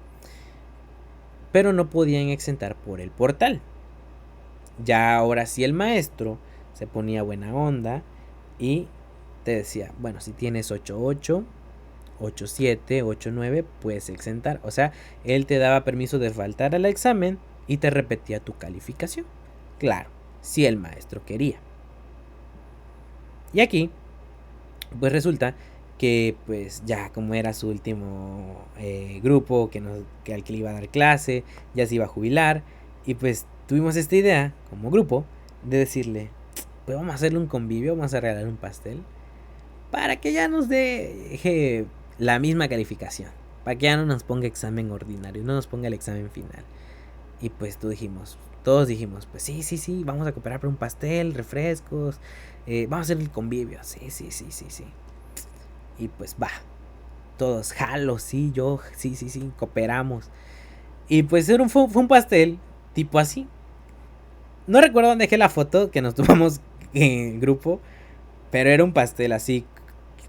pero no podían exentar por el portal. Ya ahora sí el maestro se ponía buena onda y te decía, bueno, si tienes 8.8, 8.7, 8.9, puedes exentar. O sea, él te daba permiso de faltar al examen y te repetía tu calificación. Claro, si el maestro quería. Y aquí, pues resulta que pues ya como era su último grupo que al que le iba a dar clase, ya se iba a jubilar, y pues tuvimos esta idea como grupo de decirle, pues vamos a hacerle un convivio, vamos a regalar un pastel para que ya nos deje la misma calificación, para que ya no nos ponga examen ordinario, no nos ponga el examen final. Y pues todos dijimos, pues sí, sí, sí, vamos a cooperar por un pastel, refrescos, vamos a hacer el convivio, sí, sí, sí, sí, sí. Y pues va, todos, jalo, sí, yo, sí, sí, sí, cooperamos. Y pues fue un pastel tipo así. No recuerdo dónde dejé la foto que nos tomamos en grupo, pero era un pastel así,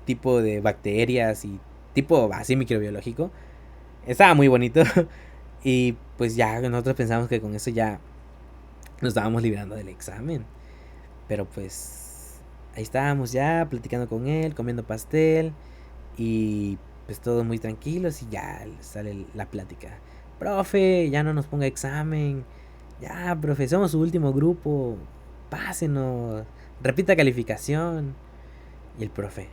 tipo de bacterias y tipo así microbiológico. Estaba muy bonito. Y pues ya nosotros pensamos que con eso ya nos estábamos librando del examen. Pero pues ahí estábamos ya platicando con él, comiendo pastel. Y pues todos muy tranquilos y ya sale la plática. Profe, ya no nos ponga examen. Ya, profe, somos su último grupo. Pásenos. Repita calificación. Y el profe,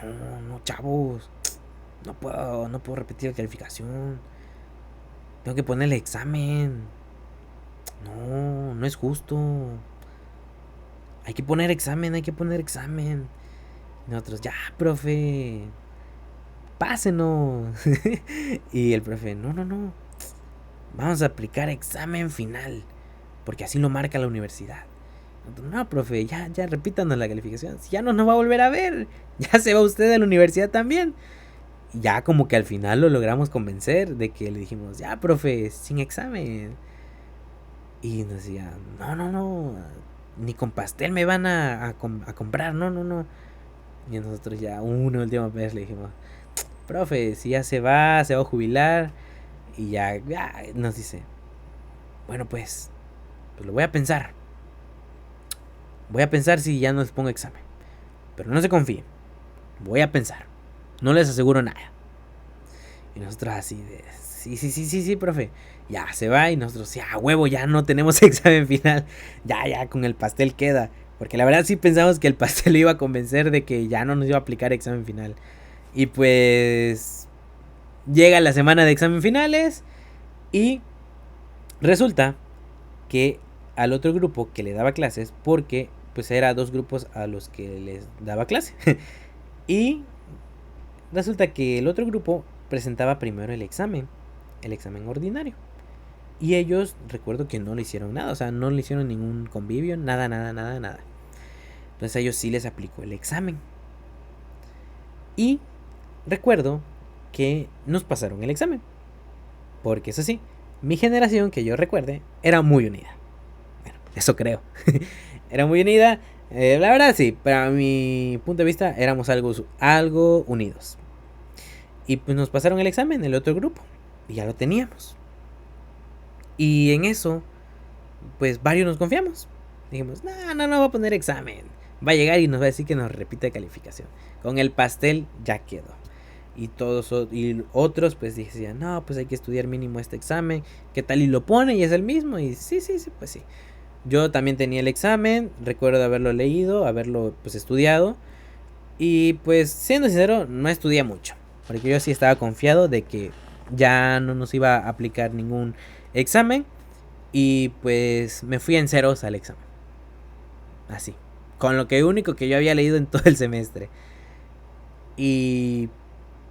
no, no, chavos. No puedo repetir la calificación. Tengo que ponerle examen. No, no es justo. Hay que poner examen, hay que poner examen. Y nosotros, ya, profe, pásenos. Y el profe, no, no, no. Vamos a aplicar examen final. Porque así lo marca la universidad. Nosotros, no, profe, ya repítanos la calificación. Si ya no nos va a volver a ver. Ya se va usted a la universidad también. Y ya como que al final lo logramos convencer de que le dijimos, ya, profe, sin examen. Y nos decía, no, no, no, ni con pastel me van a comprar, no, no, no. Y nosotros ya una última vez le dijimos, profe, si ya se va a jubilar. Y ya nos dice, bueno, pues lo voy a pensar. Voy a pensar si ya no les pongo examen. Pero no se confíen, voy a pensar. No les aseguro nada. Y nosotros así de, sí, sí, sí, sí, sí, profe. Ya se va y nosotros, ya, huevo, ya no tenemos examen final. Ya, con el pastel queda. Porque la verdad sí pensamos que el pastel lo iba a convencer de que ya no nos iba a aplicar examen final. Y pues llega la semana de examen finales y resulta que al otro grupo que le daba clases, porque pues era 2 grupos a los que les daba clase. Y resulta que el otro grupo presentaba primero el examen ordinario. Y ellos, recuerdo que no le hicieron nada, o sea, no le hicieron ningún convivio, nada, nada, nada, nada. Entonces a ellos sí les aplicó el examen. Y recuerdo que nos pasaron el examen. Porque eso sí, mi generación, que yo recuerde, era muy unida. Bueno, eso creo. Era muy unida. La verdad sí, para mi punto de vista éramos algo unidos. Y pues nos pasaron el examen, el otro grupo. Y ya lo teníamos. Y en eso, pues varios nos confiamos. Dijimos, no va a poner examen. Va a llegar y nos va a decir que nos repite calificación. Con el pastel ya quedó. Y otros pues decían, no, pues hay que estudiar mínimo este examen. ¿Qué tal? Y lo pone y es el mismo. Y sí, pues sí. Yo también tenía el examen. Recuerdo haberlo leído, haberlo pues estudiado. Y pues siendo sincero, no estudié mucho. Porque yo sí estaba confiado de que ya no nos iba a aplicar ningún examen. Y pues me fui en ceros al examen. Así. Con lo que único que yo había leído en todo el semestre. Y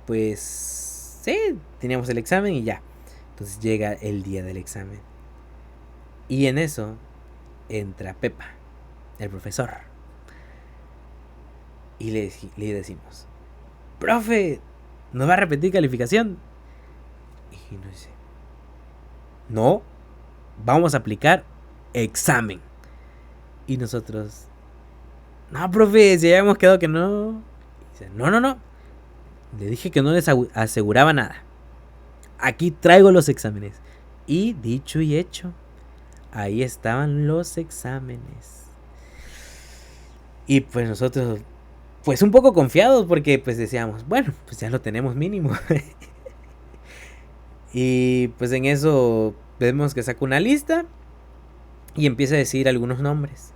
pues sí, teníamos el examen y ya. Entonces llega el día del examen. Y en eso entra Pepa, el profesor. Y le decimos, profe, ¿nos va a repetir calificación? Y nos dice, no, vamos a aplicar examen. Y nosotros, no, profe, si ya hemos quedado que no. Y dice, no, le dije que no les aseguraba nada. Aquí traigo los exámenes. Y dicho y hecho, ahí estaban los exámenes. Y pues nosotros, pues un poco confiados, porque pues decíamos, bueno, pues ya lo tenemos mínimo. Y pues en eso vemos que saca una lista y empieza a decir algunos nombres.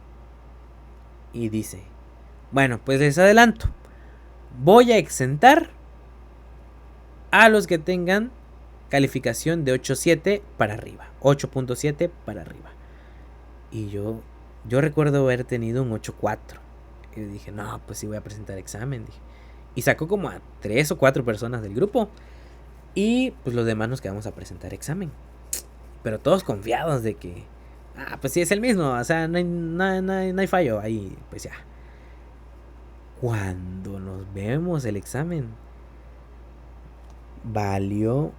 Y dice, bueno, pues les adelanto, voy a exentar a los que tengan calificación de 8.7 para arriba, 8.7 para arriba. Y yo recuerdo haber tenido un 8.4. Y dije, no, pues sí voy a presentar examen. Dije. Y sacó como a 3 o 4 personas del grupo. Y pues los demás nos quedamos a presentar examen. Pero todos confiados de que, pues sí es el mismo. O sea, no hay fallo. Ahí, pues ya. Cuando nos vemos el examen, valió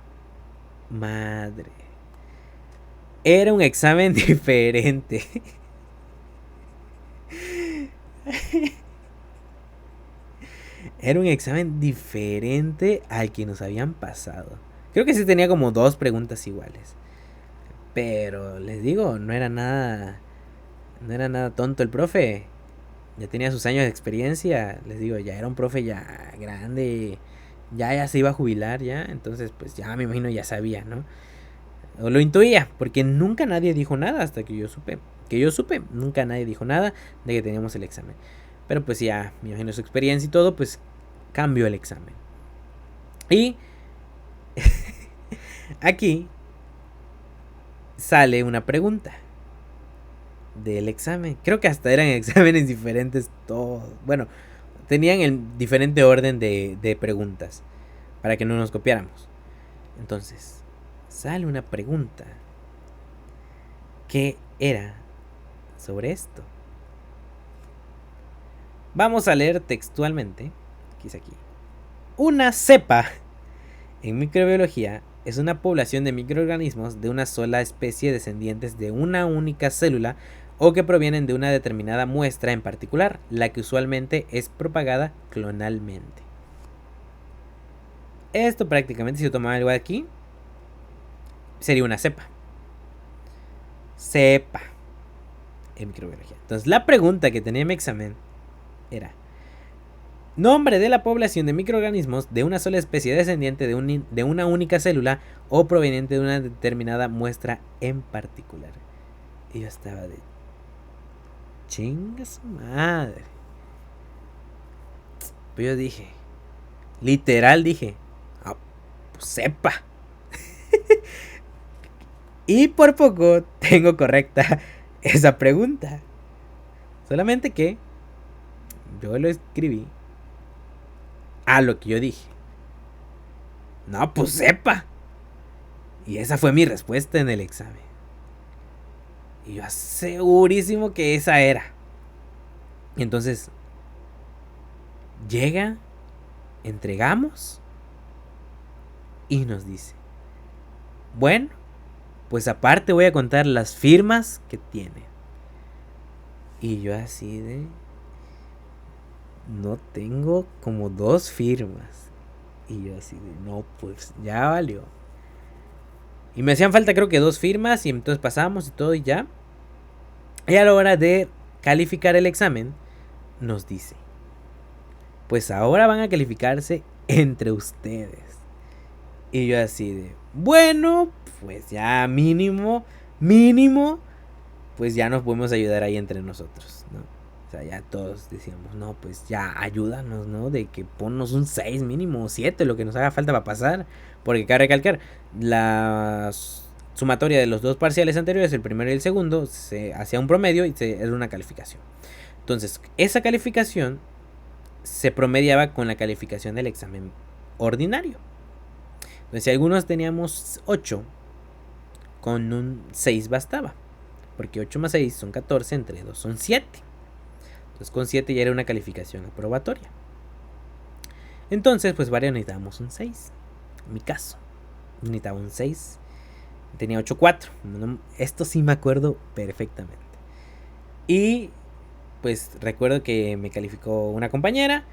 madre. Era un examen diferente. Era un examen diferente al que nos habían pasado. Creo que sí tenía como 2 preguntas iguales. Pero les digo, no era nada tonto el profe. Ya tenía sus años de experiencia. Les digo, ya era un profe ya grande. Ya se iba a jubilar ya. Entonces pues ya me imagino ya sabía, ¿no? O lo intuía, porque nunca nadie dijo nada hasta que yo supe. Nunca nadie dijo nada de que teníamos el examen. Pero pues ya, me imagino su experiencia y todo, pues cambió el examen. Y aquí sale una pregunta del examen. Creo que hasta eran exámenes diferentes todos. Bueno, tenían el diferente orden de preguntas para que no nos copiáramos. Entonces, sale una pregunta que era sobre esto. Vamos a leer textualmente. Aquí. Una cepa en microbiología es una población de microorganismos de una sola especie descendientes de una única célula o que provienen de una determinada muestra en particular, la que usualmente es propagada clonalmente. Esto prácticamente, si yo tomaba algo de aquí, sería una cepa. Cepa en microbiología. Entonces la pregunta que tenía en mi examen era: nombre de la población de microorganismos de una sola especie descendiente de una única célula o proveniente de una determinada muestra en particular. Y yo estaba de, chinga su madre. Pues yo dije, literal dije, pues sepa. Y por poco tengo correcta esa pregunta. Solamente que yo lo escribí a lo que yo dije. No, pues sepa. Y esa fue mi respuesta en el examen. Y yo segurísimo que esa era. Y entonces llega, entregamos y nos dice, bueno, pues aparte voy a contar las firmas que tiene. Y yo así de, no tengo como 2 firmas. Y yo así de, no, pues ya valió. Y me hacían falta creo que 2 firmas y entonces pasamos y todo y ya. Y a la hora de calificar el examen, nos dice, pues ahora van a calificarse entre ustedes. Y yo así de, bueno, pues ya mínimo, pues ya nos podemos ayudar ahí entre nosotros, ¿no? O sea, ya todos decíamos, no, pues ya ayúdanos, ¿no? De que ponnos un 6 mínimo, 7, lo que nos haga falta para pasar. Porque cabe recalcar, la sumatoria de los 2 parciales anteriores, el primero y el segundo, se hacía un promedio y era una calificación. Entonces, esa calificación se promediaba con la calificación del examen ordinario. Entonces, si algunos teníamos 8, con un 6 bastaba. Porque 8 más 6 son 14, entre 2 son 7. Entonces con 7 ya era una calificación aprobatoria. Entonces pues varios necesitábamos un 6. En mi caso necesitaba un 6. Tenía 8.4. Esto sí me acuerdo perfectamente. Y pues recuerdo que me calificó una compañera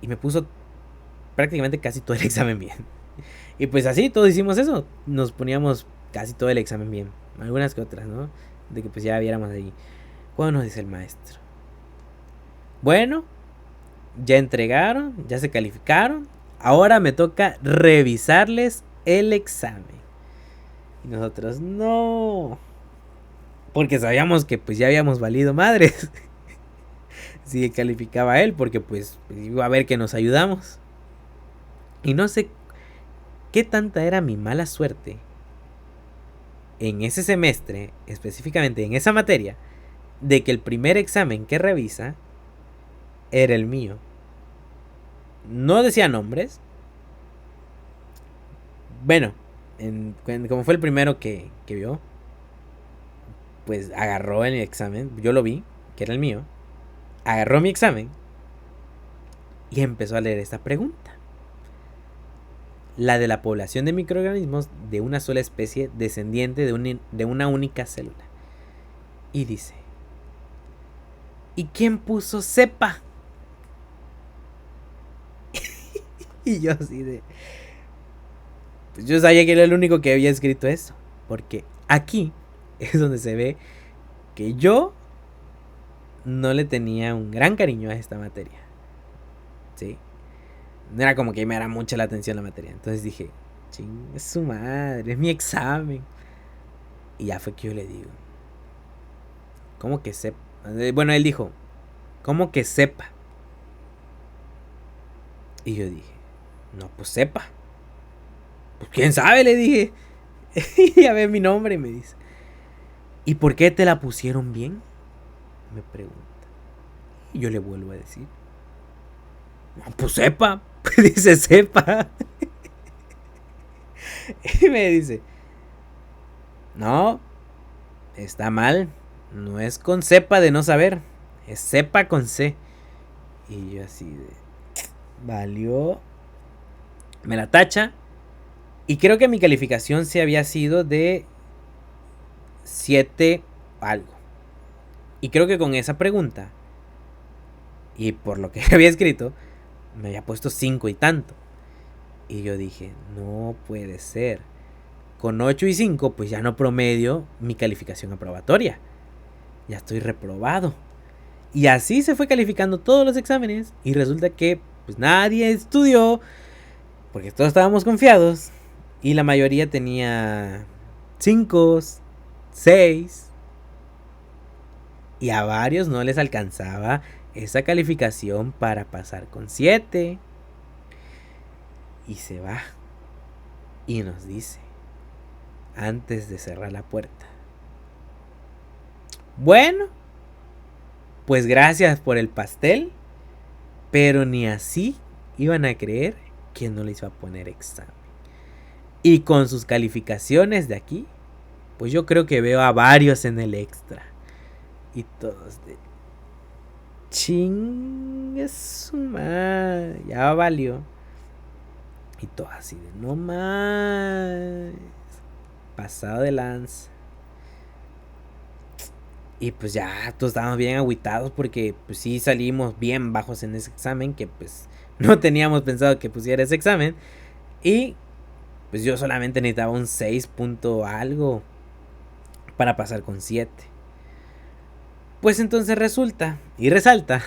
y me puso prácticamente casi todo el examen bien. Y pues así todos hicimos eso. Nos poníamos casi todo el examen bien. Algunas que otras, ¿no? De que pues ya viéramos ahí. ¿Cuándo nos dice el maestro? Bueno, ya entregaron, ya se calificaron. Ahora me toca revisarles el examen. Y nosotros, no. Porque sabíamos que pues ya habíamos valido madres. Si calificaba él, porque pues iba a ver que nos ayudamos. Y no sé qué tanta era mi mala suerte en ese semestre, específicamente en esa materia, de que el primer examen que revisa era el mío. No decía nombres. Bueno, como fue el primero que vio, pues agarró el examen. Yo lo vi, que era el mío. Agarró mi examen y empezó a leer esta pregunta. La de la población de microorganismos de una sola especie descendiente de una única célula. Y dice, ¿y quién puso cepa? Y yo así de... Pues yo sabía que era el único que había escrito eso. Porque aquí es donde se ve que yo no le tenía un gran cariño a esta materia. ¿Sí? No era como que me era mucha la atención la materia. Entonces dije, ching, es su madre, es mi examen. Y ya fue que yo le digo, ¿cómo que sepa? Bueno, él dijo, ¿cómo que sepa? Y yo dije, no, pues sepa. Pues quién sabe, le dije. Y ya ve mi nombre y me dice, ¿y por qué te la pusieron bien? Me pregunta. Y yo le vuelvo a decir, no, pues sepa. Dice sepa. Y me dice, no, está mal. No es con cepa de no saber, es cepa con C. Y yo así de... Valió. Me la tacha. Y creo que mi calificación se había sido de 7 algo. Y creo que con esa pregunta, y por lo que había escrito, me había puesto 5 y tanto. Y yo dije, no puede ser. Con 8 y 5, pues ya no promedio mi calificación aprobatoria. Ya estoy reprobado. Y así se fue calificando todos los exámenes. Y resulta que pues nadie estudió, porque todos estábamos confiados. Y la mayoría tenía 5, 6. Y a varios no les alcanzaba esa calificación para pasar con 7. Y se va. Y nos dice, antes de cerrar la puerta, bueno, pues gracias por el pastel, pero ni así iban a creer que no les iba a poner examen. Y con sus calificaciones de aquí, pues yo creo que veo a varios en el extra. Y todos de... Chingue su madre, ya valió. Y todo así de... No más. Pasado de lanza. Y pues ya todos estábamos bien agüitados porque pues sí salimos bien bajos en ese examen, que pues no teníamos pensado que pusiera ese examen. Y pues yo solamente necesitaba un 6 punto algo para pasar con 7. Pues entonces resulta y resalta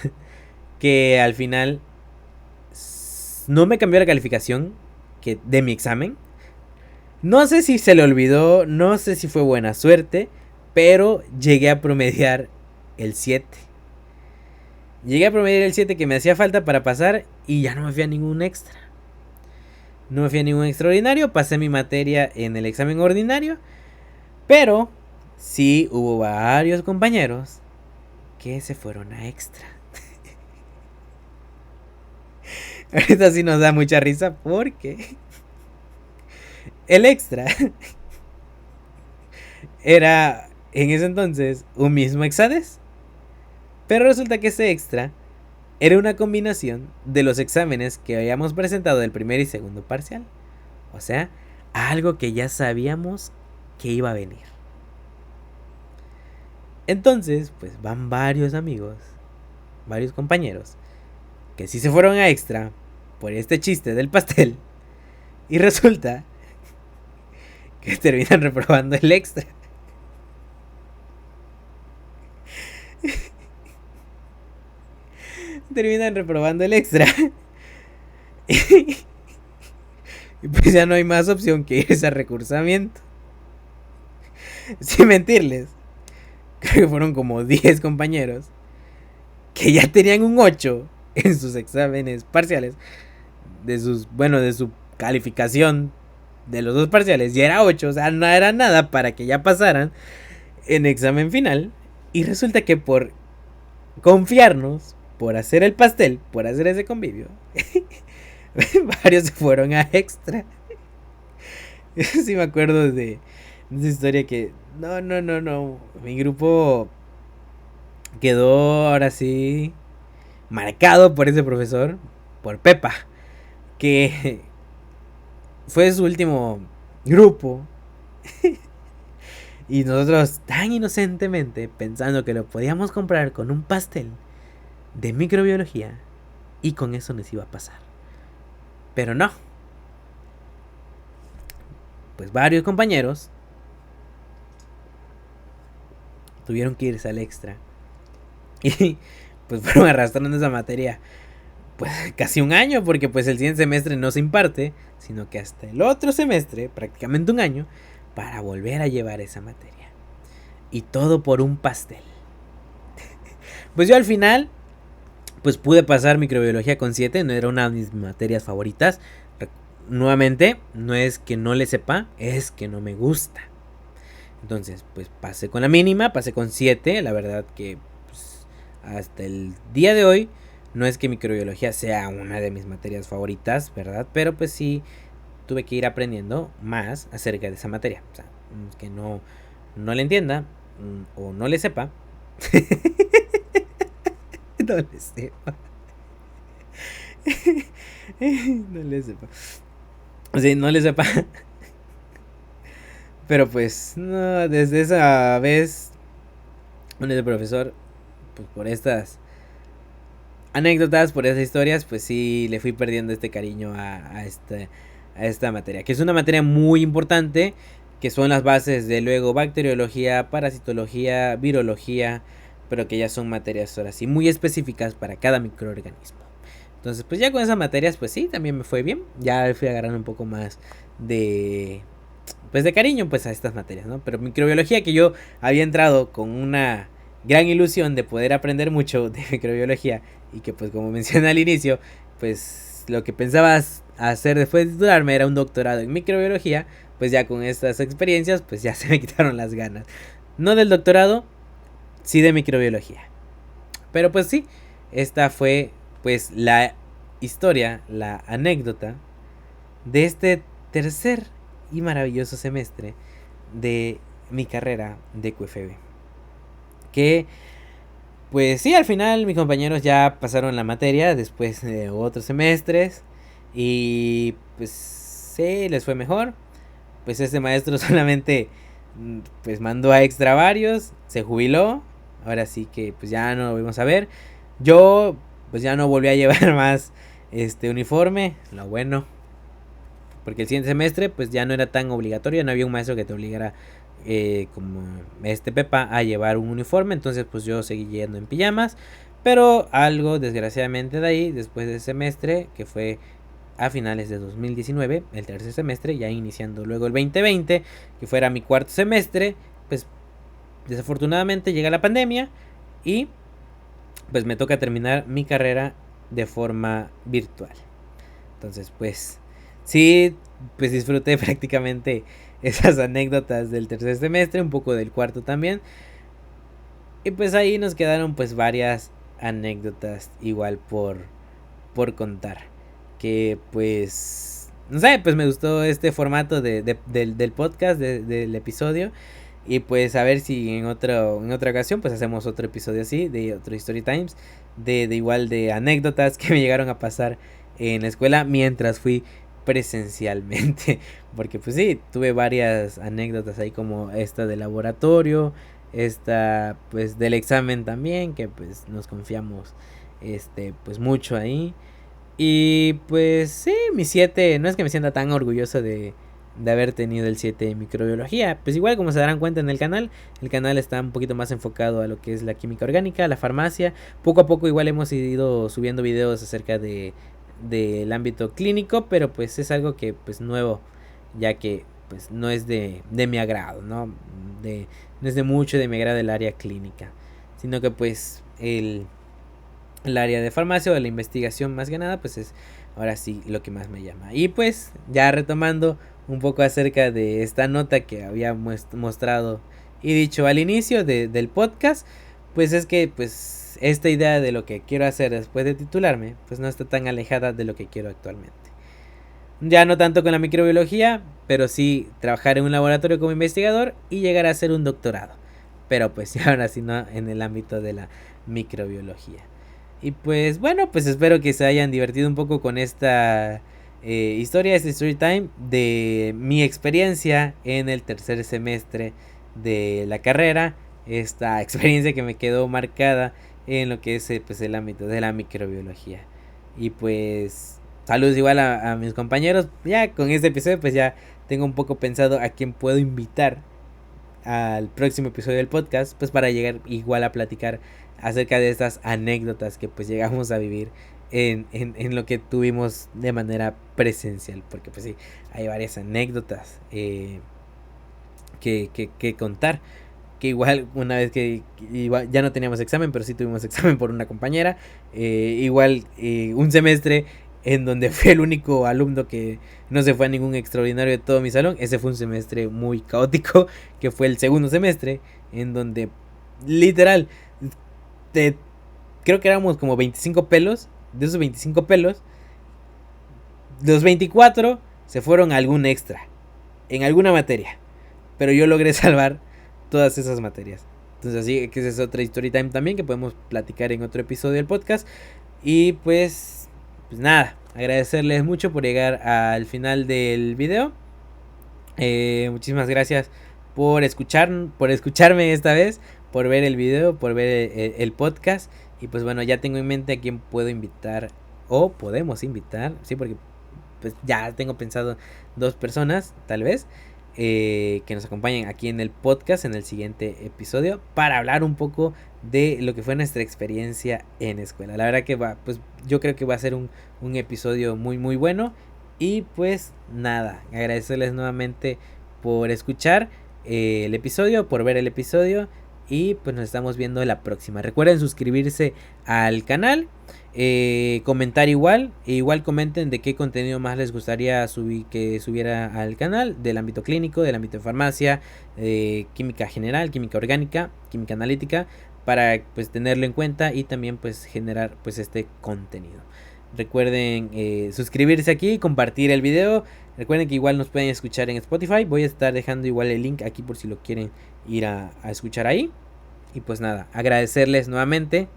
que al final no me cambió la calificación de mi examen. No sé si se le olvidó, no sé si fue buena suerte, pero llegué a promediar el 7. Llegué a promediar el 7 que me hacía falta para pasar y ya no me fui a ningún extra. No me fui a ningún extraordinario, pasé mi materia en el examen ordinario, pero sí hubo varios compañeros que se fueron a extra. Ahorita sí nos da mucha risa porque el extra era en ese entonces un mismo Exades, Pero resulta que ese extra era una combinación de los exámenes que habíamos presentado del primer y segundo parcial. O sea, algo que ya sabíamos que iba a venir. Entonces, pues van varios amigos, varios compañeros, que sí se fueron a extra por este chiste del pastel. Y resulta que terminan reprobando el extra. Terminan reprobando el extra. Y pues ya no hay más opción que irse a recursamiento. Sin mentirles, creo que fueron como 10 compañeros que ya tenían un 8 en sus exámenes parciales. De su calificación de los dos parciales. Ya era 8, o sea, no era nada para que ya pasaran en examen final. Y resulta que por confiarnos, por hacer el pastel, por hacer ese convivio, varios se fueron a extra. Sí me acuerdo de esa historia que... No. Mi grupo quedó ahora sí marcado por ese profesor, por Pepa, que fue su último grupo. Y nosotros tan inocentemente pensando que lo podíamos comprar con un pastel de microbiología y con eso nos iba a pasar. Pero no. Pues varios compañeros tuvieron que irse al extra. Y pues fueron arrastrando esa materia pues casi un año, porque pues el siguiente semestre no se imparte, sino que hasta el otro semestre, prácticamente un año, para volver a llevar esa materia. Y todo por un pastel. Pues yo al final pues pude pasar microbiología con 7, no era una de mis materias favoritas. Nuevamente, no es que no le sepa, es que no me gusta. Entonces, pues pasé con la mínima, pasé con 7. La verdad que pues, hasta el día de hoy no es que microbiología sea una de mis materias favoritas, ¿verdad? Pero pues sí tuve que ir aprendiendo más acerca de esa materia. O sea, que no le entienda o no le sepa. No le sepa. No le sepa. O sea, no le sepa. Pero pues, no, desde esa vez, con ese profesor, pues por estas anécdotas, por esas historias, pues sí le fui perdiendo este cariño a esta materia. Que es una materia muy importante, que son las bases de luego bacteriología, parasitología, virología, pero que ya son materias ahora sí muy específicas para cada microorganismo. Entonces, pues ya con esas materias, pues sí, también me fue bien. Ya fui agarrando un poco más de pues de cariño pues a estas materias, ¿no? Pero microbiología, que yo había entrado con una gran ilusión de poder aprender mucho de microbiología, y que pues como mencioné al inicio, pues lo que pensaba hacer después de titularme era un doctorado en microbiología, pues ya con estas experiencias pues ya se me quitaron las ganas. No del doctorado, sí de microbiología. Pero pues sí, esta fue pues la historia, la anécdota de este tercer y maravilloso semestre de mi carrera de QFB. Que pues sí, al final mis compañeros ya pasaron la materia después de otros semestres y pues sí, les fue mejor. Pues este maestro solamente pues mandó a extra varios, se jubiló. Ahora sí que pues ya no lo volvimos a ver. Yo pues ya no volví a llevar más uniforme, lo bueno, porque el siguiente semestre pues ya no era tan obligatorio, no había un maestro que te obligara como Pepa a llevar un uniforme. Entonces pues yo seguí yendo en pijamas, pero algo desgraciadamente de ahí, después del semestre, que fue a finales de 2019, el tercer semestre, ya iniciando luego el 2020, que fuera mi cuarto semestre, pues desafortunadamente llega la pandemia y pues me toca terminar mi carrera de forma virtual. Entonces pues sí, pues disfruté prácticamente esas anécdotas del tercer semestre, un poco del cuarto también. Y pues ahí nos quedaron pues varias anécdotas igual por contar. Que pues, no sé, pues me gustó este formato del podcast, del episodio. Y pues a ver si en otra ocasión pues hacemos otro episodio así, de otro Story Times, de igual de anécdotas que me llegaron a pasar en la escuela mientras fui presencialmente. Porque pues sí, tuve varias anécdotas ahí como esta del laboratorio, esta pues del examen también, que pues nos confiamos pues mucho ahí. Y pues sí, mi 7, no es que me sienta tan orgulloso de haber tenido el 7 de microbiología. Pues igual como se darán cuenta en el canal está un poquito más enfocado a lo que es la química orgánica, la farmacia. Poco a poco igual hemos ido subiendo videos acerca del ámbito clínico, pero pues es algo que pues nuevo, ya que pues no es de mi agrado, ¿no? No es de mucho de mi agrado el área clínica, sino que pues el área de farmacia o de la investigación más que nada, pues es ahora sí lo que más me llama. Y pues ya retomando un poco acerca de esta nota que había mostrado y dicho al inicio del podcast, pues es que pues esta idea de lo que quiero hacer después de titularme, pues no está tan alejada de lo que quiero actualmente. Ya no tanto con la microbiología, pero sí trabajar en un laboratorio como investigador y llegar a hacer un doctorado. Pero pues ahora sí no en el ámbito de la microbiología. Y pues bueno, pues espero que se hayan divertido un poco con esta historia, este story time de mi experiencia en el tercer semestre de la carrera. Esta experiencia que me quedó marcada en lo que es pues el ámbito de la microbiología. Y pues saludos igual a mis compañeros. Ya con este episodio pues ya tengo un poco pensado a quién puedo invitar al próximo episodio del podcast, pues para llegar igual a platicar acerca de estas anécdotas que pues llegamos a vivir en lo que tuvimos de manera presencial, porque pues sí, hay varias anécdotas que contar. Que igual una vez que igual ya no teníamos examen, pero sí tuvimos examen por una compañera. Igual un semestre en donde fue el único alumno que no se fue a ningún extraordinario de todo mi salón. Ese fue un semestre muy caótico, que fue el segundo semestre, en donde literal, creo que éramos como 25 pelos. De esos 25 pelos, los 24 se fueron a algún extra, en alguna materia. Pero yo logré salvar todas esas materias. Entonces así que esa es otra story time también que podemos platicar en otro episodio del podcast. Y pues nada, agradecerles mucho por llegar al final del video. Muchísimas gracias por escucharme esta vez, por ver el video, por ver el podcast. Y pues bueno, ya tengo en mente a quién puedo invitar o podemos invitar, sí, porque pues ya tengo pensado 2 personas, tal vez, que nos acompañen aquí en el podcast en el siguiente episodio para hablar un poco de lo que fue nuestra experiencia en escuela. La verdad que pues yo creo que va a ser un episodio muy muy bueno. Y pues nada, agradecerles nuevamente por escuchar el episodio, por ver el episodio. Y pues nos estamos viendo la próxima. Recuerden suscribirse al canal, comentar igual. Igual comenten de qué contenido más les gustaría que subiera al canal. Del ámbito clínico, del ámbito de farmacia, química general, química orgánica, química analítica. Para pues tenerlo en cuenta y también pues generar pues este contenido. Recuerden suscribirse aquí, compartir el video. Recuerden que igual nos pueden escuchar en Spotify. Voy a estar dejando igual el link aquí por si lo quieren ir a escuchar ahí. Y pues nada, agradecerles nuevamente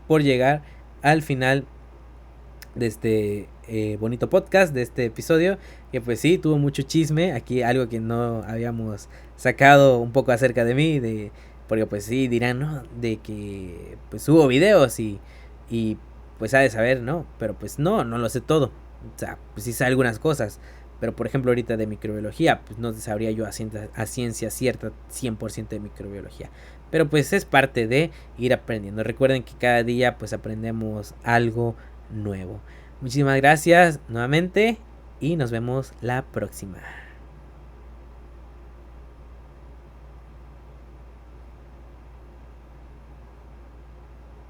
por llegar al final de este bonito podcast, de este episodio. Que pues sí, tuvo mucho chisme. Aquí algo que no habíamos sacado un poco acerca de mí. Porque pues sí, dirán, ¿no? De que pues subo videos y pues ha de saber, ¿no? Pero pues no lo sé todo. O sea, pues sí sé algunas cosas. Pero por ejemplo ahorita de microbiología, pues no sabría yo a ciencia cierta 100% de microbiología. Pero pues es parte de ir aprendiendo. Recuerden que cada día pues aprendemos algo nuevo. Muchísimas gracias nuevamente y nos vemos la próxima.